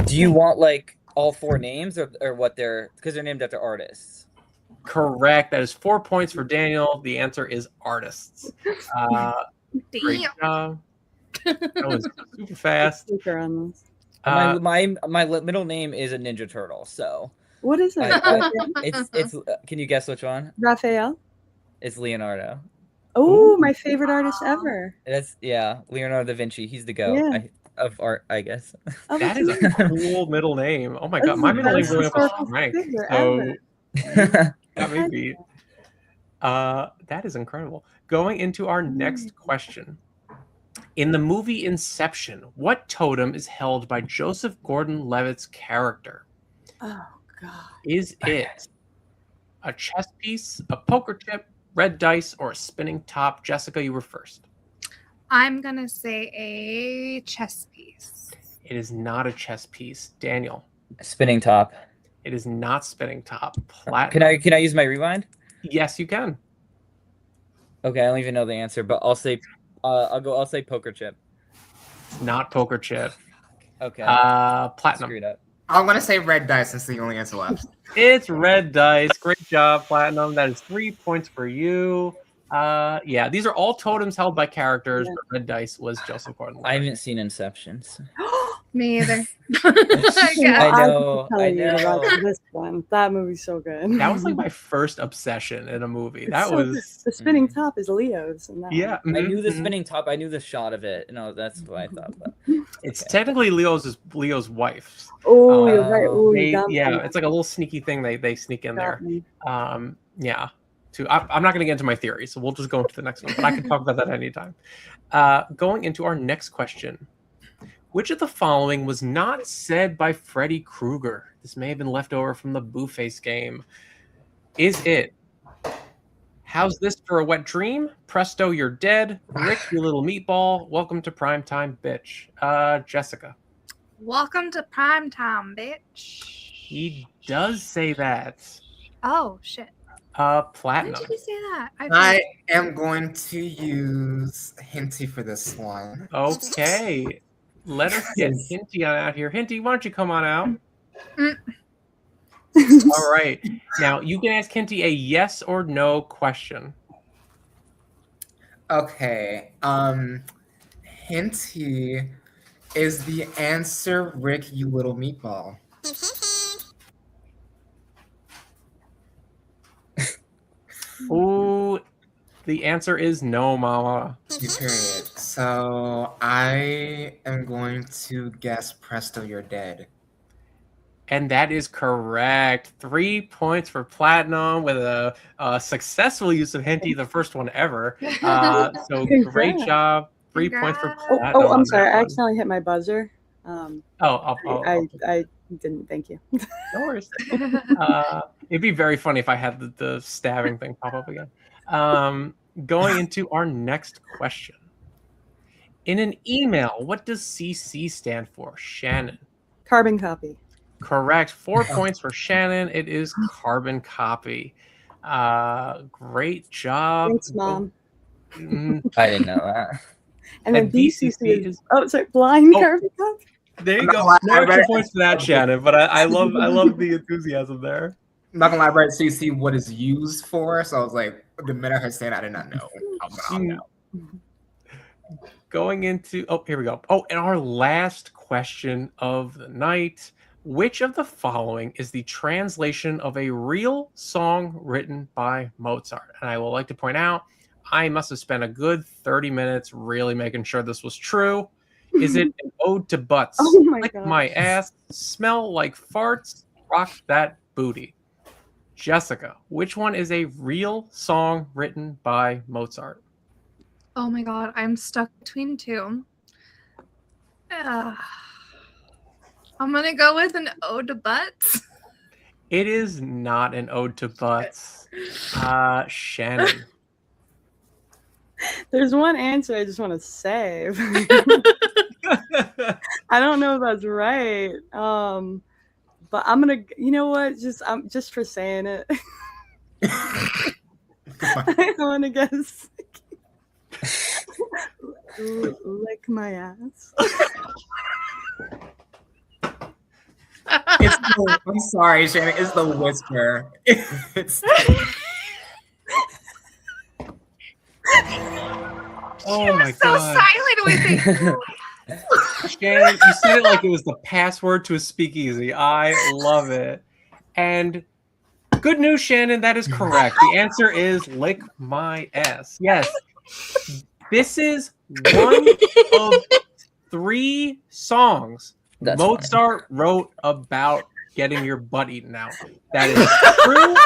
Do you want like all 4 names or what they're because they're named after artists? Correct. That is 4 points for Daniel. The answer is artists. Great job. That was super fast. Sticker on this. My middle name is a Ninja Turtle, so What is it? it's. Can you guess which one? Raphael. It's Leonardo. Oh, my favorite artist ever. That's Leonardo da Vinci. He's the goat Yeah. of art, I guess. Oh, That that's is a cool middle name. Oh my god, That's my the middle name best really up a historical strength. figure So ever. that may be. That is incredible. Going into our next question. In the movie Inception, what totem is held by Joseph Gordon-Levitt's character? Oh God. Is it a chess piece, a poker chip, red dice, or a spinning top? Jessica, you were first. I'm gonna say a chess piece. It is not a chess piece. Daniel. Spinning top. It is not spinning top. Platinum. Can I use my rewind? Yes, you can. Okay, I don't even know the answer, but I'll say I'll say poker chip. Not poker chip. Okay. Platinum. Screwed up. I'm gonna say red dice since the only answer left. It's red dice. Great job, Platinum. That is 3 points for you. Yeah, these are all totems held by characters, Yeah. but red dice was Joseph Gordon. I haven't seen Inception. So. Me either. I know, I'm telling you I about know. this one. That movie's so good. That was like my first obsession in a movie. It's That so was good. The spinning top is Leo's. In that yeah. one. I knew the mhm. spinning top. I knew the shot of it. No, that's what I thought. But It's technically Leo's wife. Oh, you're right. Oh, you They, got yeah, me. it's like a little sneaky thing they sneak in there. Got me. Yeah. I'm not going to get into my theory, so we'll just go into the next one. But I can talk about that anytime. Going into our next question. Which of the following was not said by Freddy Krueger? This may have been left over from the Boo-Face game. Is it, how's this for a wet dream? Presto, you're dead. Rick, you little meatball. Welcome to primetime, bitch. Jessica. Welcome to primetime, bitch. He does say that. Oh shit! Platinum. When did he say that? I am going to use Hinty for this one. Okay. Let us get Hinty on out here. Hinty, why don't you come on out? All right. Now, you can ask Hinty a yes or no question. Okay. Hinty, is the answer Rick, you little meatball? Ooh, the answer is no, mama. Period. So I am going to guess Presto, you're dead. And that is correct. 3 points for Platinum with a successful use of Hinty, the first one ever. So great job. 3 points for Platinum. Oh, on I'm sorry. that I one. accidentally hit my buzzer. I didn't. Thank you. No worries. It'd be very funny if I had the stabbing thing pop up again. Going into our next question. In an email, what does CC stand for? Shannon. Carbon copy. Correct. 4 points for Shannon. It is carbon copy. Great job. Thanks, Mom. I didn't know that. And then And BCC is sorry, blind Oh. carbon copy. there. You go. No extra points for that, Shannon. But I love the enthusiasm there. I'm not gonna lie, right? So you see what it's used for. So I was like, the minute I heard saying, I did not know. I'll know. Going into here we go. Oh, and our last question of the night. Which of the following is the translation of a real song written by Mozart? And I will like to point out, I must have spent a good 30 minutes really making sure this was true. Is it an ode to butts? Oh my Lick God. my ass, smell like farts, rock that booty. Jessica, which one is a real song written by Mozart? Oh my god, I'm stuck between two. I'm gonna go with an ode to butts. It is not an ode to butts. Shannon. There's one answer I just want to save. I don't know if that's right. But I'm gonna, you know what? Just for saying it, I want to guess. Lick my ass. I'm sorry, Shannon. It's the whisper. It's Oh my so god. silent with it. Shannon, you said it like it was the password to a speakeasy. I love it. And good news, Shannon, that is correct. The answer is lick my ass. Yes. This is one of 3 songs That's Mozart wrote about getting your butt eaten out. That is true.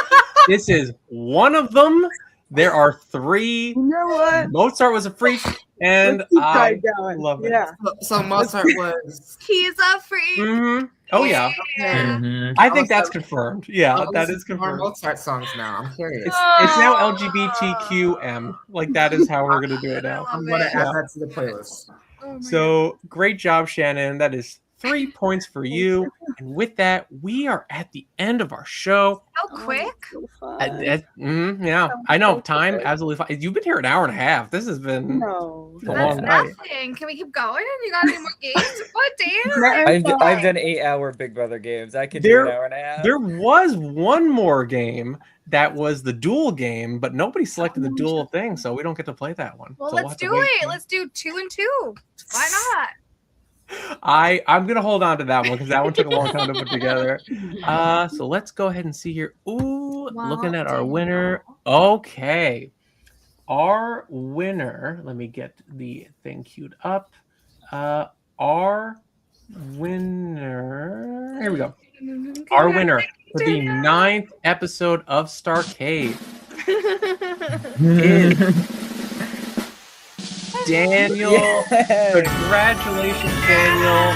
This is one of them. There are 3. You know what? Mozart was a freak, and Let's keep I going. love it. Yeah. so Mozart was. He's a freak. Mhm. Oh yeah, Yeah. Mhm. I think that's confirmed. Yeah, Oh, that this is more confirmed. Mozart songs now. I'm curious. It's now LGBTQM. Like that is how we're gonna do it now. I'm gonna Yeah. add that to the playlist. Oh my So great job, Shannon. That is 3 points for you. And with that, we are at the end of our show. So quick. So fun. Yeah, I know. Time absolutely fine. You've been here an hour and a half. This has been No. a That's long night. nothing. Can we keep going? You got any more games? What, Dan? I've done 8-hour Big Brother games. I can do an hour and a half. There was one more game that was the duel game, but nobody selected the duel thing, so we don't get to play that one. Well, So let's have to do wait. it. Let's do 2 and 2. Why not? I'm gonna hold on to that one because that one took a long time to put together. So let's go ahead and see here. Ooh, looking at our winner. Okay, our winner. Let me get the thing queued up. Our winner. Here we go. Our winner for the 9th episode of STARCADE is Daniel. Yes. Congratulations, Daniel.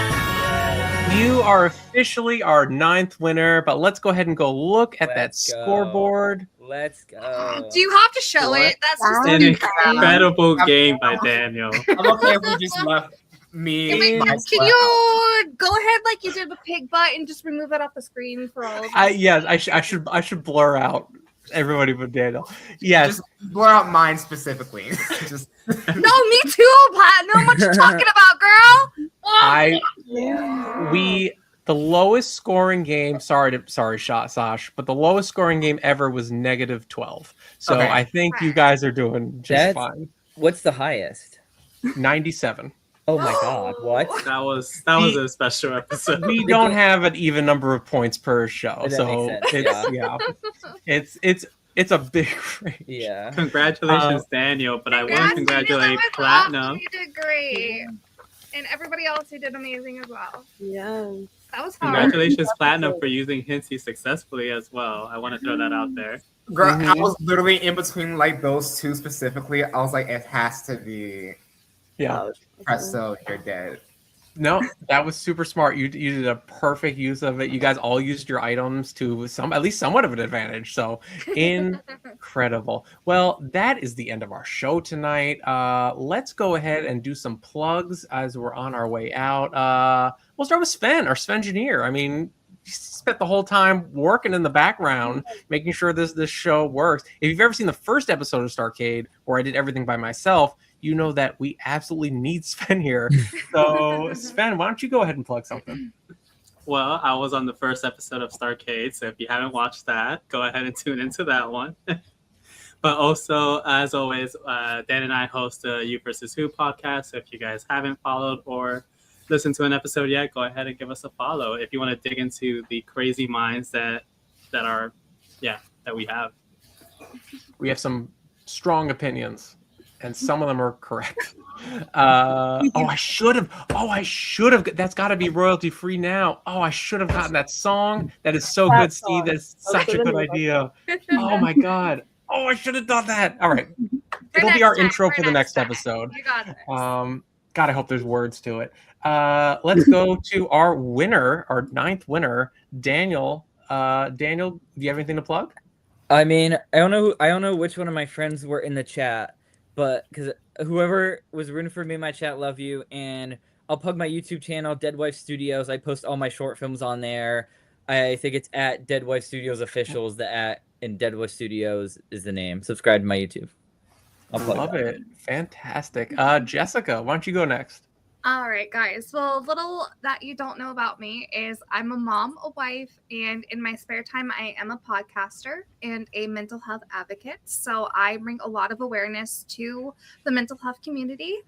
You are officially our 9th winner, but let's go ahead and go look at that Let's go. scoreboard. Let's go. Do you have to show What? it? That's just An a incredible game by Daniel. I'm okay if we just left me. Can you go ahead like you did with Pig Butt and just remove that off the screen for all of us? Yes, I should blur out everybody but Daniel. Yes. Just blur out mine specifically. Just No, me too, Platinum. What you talking about, girl? The lowest scoring game. Sorry, Sash, but the lowest scoring game ever was -12. So Okay. I think you guys are doing just That's- fine. What's the highest? 97. Oh my god, what? That was a special episode. We don't have an even number of points per show, That so makes sense, it's a big range. Yeah. Congratulations, Daniel, but I want to Congrats, congratulate Daniel, that was Platinum. awesome. You did great. And everybody else who did amazing as well. Yes. That was hard. Congratulations, Platinum, for using Hintsy successfully as well. I want to throw that out there. girl, I Mhm. was literally in between like those two specifically. I was like, it has to be Yeah. Presto, you're dead. No, that was super smart. You did a perfect use of it. You guys all used your items to at least somewhat of an advantage. So incredible. Well, that is the end of our show tonight. Let's go ahead and do some plugs as we're on our way out. We'll start with Sven, our Svengineer. I mean, he spent the whole time working in the background, making sure this show works. If you've ever seen the first episode of STARCADE, where I did everything by myself, you know that we absolutely need Sven here. So, Sven, why don't you go ahead and plug something? Well, I was on the first episode of STARCADE, so if you haven't watched that, go ahead and tune into that one. But also, as always, Dan and I host a You versus Who podcast. So if you guys haven't followed or listened to an episode yet, go ahead and give us a follow if you want to dig into the crazy minds that we have. We have some strong opinions, and some of them are correct. I should have. That's got to be royalty free now. Oh, I should have gotten that song. That is so good, Steve. That's such a good idea. Oh my god. Oh, I should have done that. All right. It'll be our intro for the next episode. You got this. God, I hope there's words to it. Let's go to our winner, our 9th winner, Daniel. Daniel, do you have anything to plug? I mean, I don't know which one of my friends were in the chat, but because whoever was rooting for me in my chat, love you. And I'll plug my YouTube channel, Dead Wife Studios. I post all my short films on there. I think it's at Dead Wife Studios Officials. The @ and Dead Wife Studios is the name. Subscribe to my YouTube. I'll plug Love that. it. Fantastic. Jessica, why don't you go next? All right, guys. Well, little that you don't know about me is I'm a mom, a wife, and in my spare time, I am a podcaster and a mental health advocate. So I bring a lot of awareness to the mental health community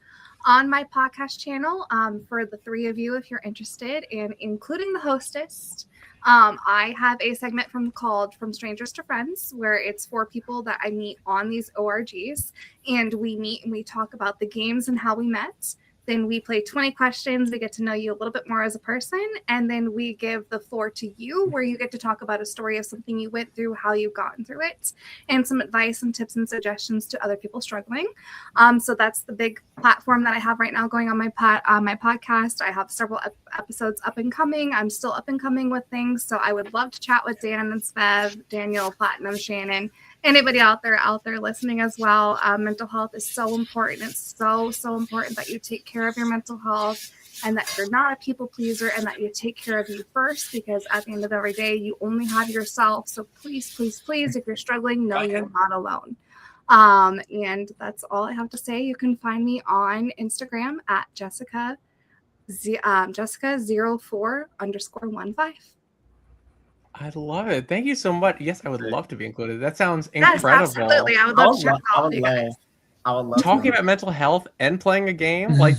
on my podcast channel. For the 3 of you, if you're interested, and including the hostess, I have a segment called From Strangers to Friends, where it's 4 people that I meet on these ORGs, and we meet and we talk about the games and how we met. Then we play 20 questions. We get to know you a little bit more as a person. And then we give the floor to you, where you get to talk about a story of something you went through, how you've gotten through it, and some advice and tips and suggestions to other people struggling. So that's the big platform that I have right now going on my podcast. I have several episodes up and coming. I'm still up and coming with things. So I would love to chat with Dan and Svev, Daniel, Platinum, Shannon, anybody out there listening as well, mental health is so important. It's so important that you take care of your mental health and that you're not a people pleaser and that you take care of you first, because at the end of every day, you only have yourself. So please, if you're struggling, know you're not alone. And that's all I have to say. You can find me on Instagram at Jessica04_15. I love it. Thank you so much. Yes, I would love to be included. That sounds Yes, incredible. absolutely. I would love to check all of you guys. I would love Talking about mental health and playing a game, like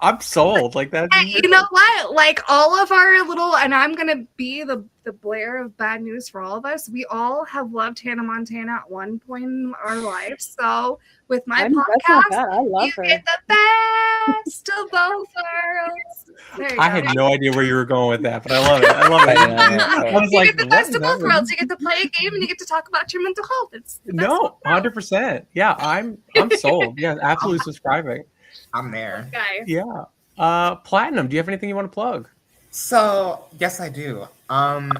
I'm sold. Like that. Hey, you know what? Like all of our little, and I'm gonna be the Blair of bad news for all of us. We all have loved Hannah Montana at one point in our life. So with my podcast, I love you her. get the best of both worlds. There you I go. had no idea where you were going with that, but I love it. I love it. I was You like, get the what best is of that both mean? worlds. You get to play a game and you get to talk about your mental health. It's the best No, of both worlds. 100%. Yeah, I'm sold. Yeah, absolutely subscribing. I'm there. Guys. Yeah. Platinum, do you have anything you want to plug? So, yes, I do. I am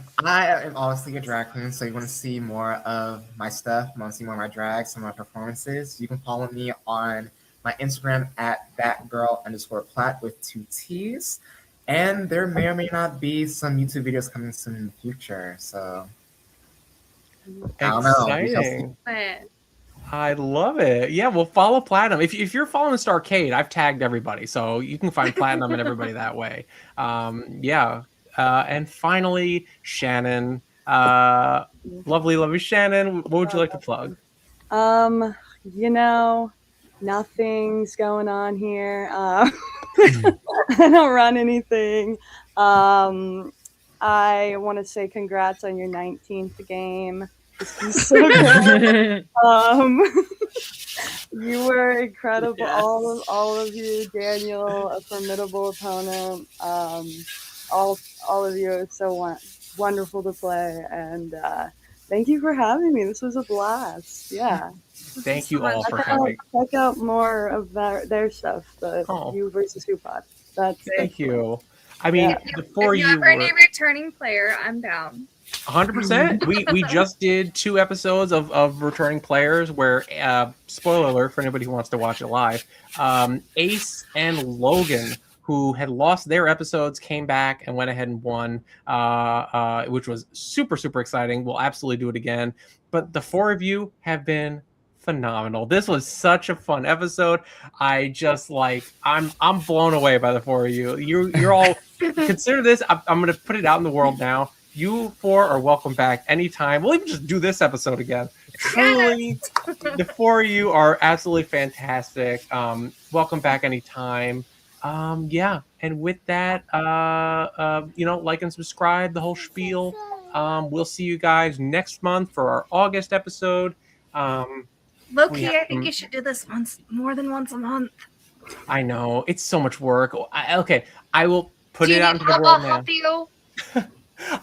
obviously a drag queen, so you want to see more of my stuff, you want to see more of my drag, some of my performances, you can follow me on my Instagram at thatgirl_plat with 2 T's. And there may or may not be some YouTube videos coming soon in the future, so I don't know. We shall see. Exciting. I love it. Yeah, well, follow Platinum. If you're following STARCADE, I've tagged everybody, so you can find Platinum and everybody that way. Yeah. And finally, Shannon. Lovely Shannon. What would you like to plug? You know, nothing's going on here. I don't run anything. I want to say congrats on your 19th game. This is so good. You were incredible. Yes. All of you, Daniel, a formidable opponent. All of you are so wonderful to play, and thank you for having me. This was a blast. Yeah. Thank you all for having. Check out more of their stuff. The You versus Who pod. That's Thank you. I mean, before if you ever any were returning player, I'm down. 100%. We just did 2 episodes of returning players where, spoiler alert for anybody who wants to watch it live, Ace and Logan, who had lost their episodes, came back and went ahead and won, which was super exciting. We'll absolutely do it again. But the 4 of you have been phenomenal. This was such a fun episode. I just I'm blown away by the 4 of you. You're all consider this. I'm going to put it out in the world now. You 4 are welcome back anytime. We'll even just do this episode again. Truly, the 4 of you are absolutely fantastic. Welcome back anytime. Yeah, and with that, like and subscribe, the whole spiel. We'll see you guys next month for our August episode. Low-key, I think you should do this more than once a month. I know it's so much work. I will put Do it you out need into the help? world I'll now. help you.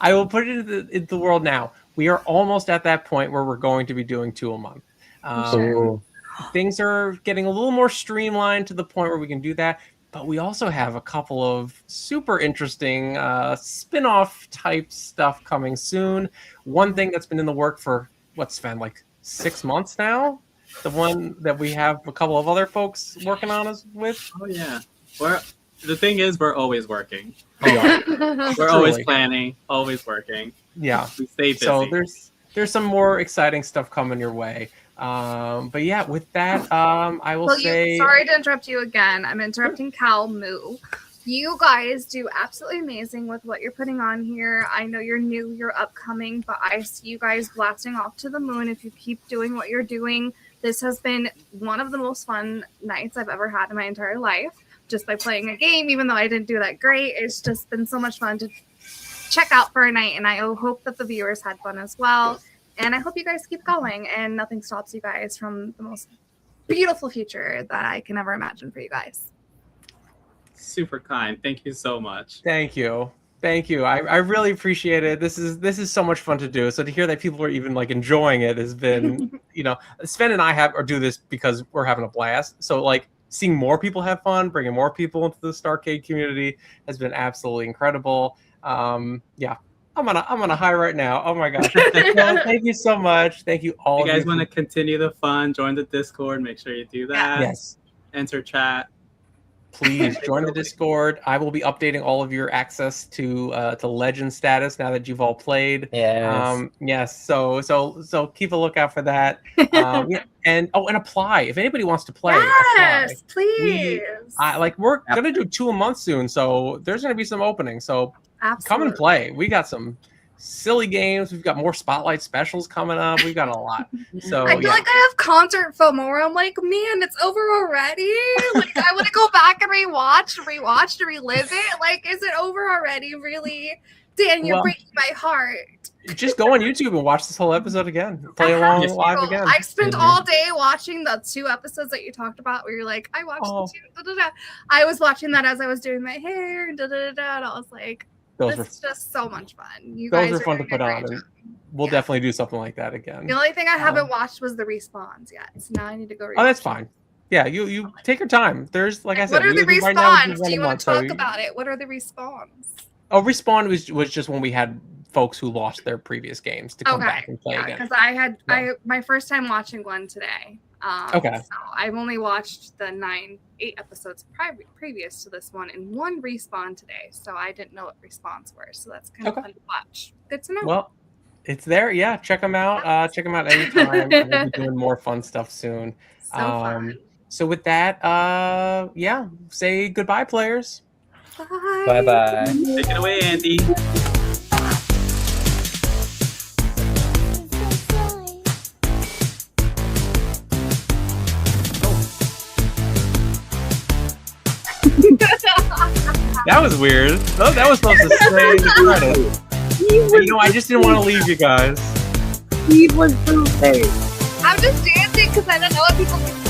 I will put it into the world now. We are almost at that point where we're going to be doing 2 a month. Things are getting a little more streamlined to the point where we can do that. But we also have a couple of super interesting spin-off type stuff coming soon. One thing that's been in the work for, Sven, 6 months now? The one that we have a couple of other folks working on us with? Oh, yeah. The thing is, we're always working. We're We're always planning, always working. Yeah. We stay busy. So there's some more exciting stuff coming your way. But yeah, with that, I will say. Sorry to interrupt you again. I'm interrupting Cal Moo. You guys do absolutely amazing with what you're putting on here. I know you're new, you're upcoming, but I see you guys blasting off to the moon if you keep doing what you're doing. This has been one of the most fun nights I've ever had in my entire life, just by playing a game, even though I didn't do that great. It's just been so much fun to check out for a night, and I hope that the viewers had fun as well. And I hope you guys keep going, and nothing stops you guys from the most beautiful future that I can ever imagine for you guys. Super kind. Thank you so much. Thank you. I really appreciate it. This is so much fun to do. So to hear that people are even enjoying it has been, Sven and I do this because we're having a blast. So seeing more people have fun, bringing more people into the STARCADE community has been absolutely incredible. Yeah. I'm on a high right now. Oh my gosh. Well, thank you so much. Thank you all. If you guys want to continue the fun, join the Discord. Make sure you do that. Yes. Enter chat. Please join the Discord. I will be updating all of your access to legend status now that you've all played. Yes. So keep a lookout for that. Yeah. And apply if anybody wants to play. Yes, apply. please. We're gonna do 2 a month soon, so there's gonna be some openings. So come and play. We got some silly games. We've got more spotlight specials coming up. We've got a lot. So I feel like I have concert FOMO where I'm like, man, it's over already. Like I want to go back and rewatch, to relive it. Like, is it over already? Really, Dan, you're breaking my heart. Just go on YouTube and watch this whole episode again. Play along live again. I spent all day watching the 2 episodes that you talked about where you're like, I watched the 2. I was watching that as I was doing my hair and and I was like, this is just so much fun. Those are fun to put on. And we'll definitely do something like that again. The only thing I haven't watched was the respawns yet. So now I need to go. Oh, that's fine. Yeah, you take your time. There's like I said. What are the respawns? Do you want to talk about it? What are the respawns? Oh, respawn was just when we had folks who lost their previous games to come back and play again. Because I had my first time watching one today. So I've only watched the 8 episodes previous to this one and 1 respawn today. So I didn't know what respawns were. So that's kind of fun to watch. Good to know. Well, it's there. Yeah, check them out. Check them out anytime. We'll be doing more fun stuff soon. So fun. So with that, say goodbye, players. Bye bye. Take it away, Andy. That was weird. That was supposed to say the credit. I just didn't want to leave you guys. He was so safe. I'm just dancing because I don't know what people think.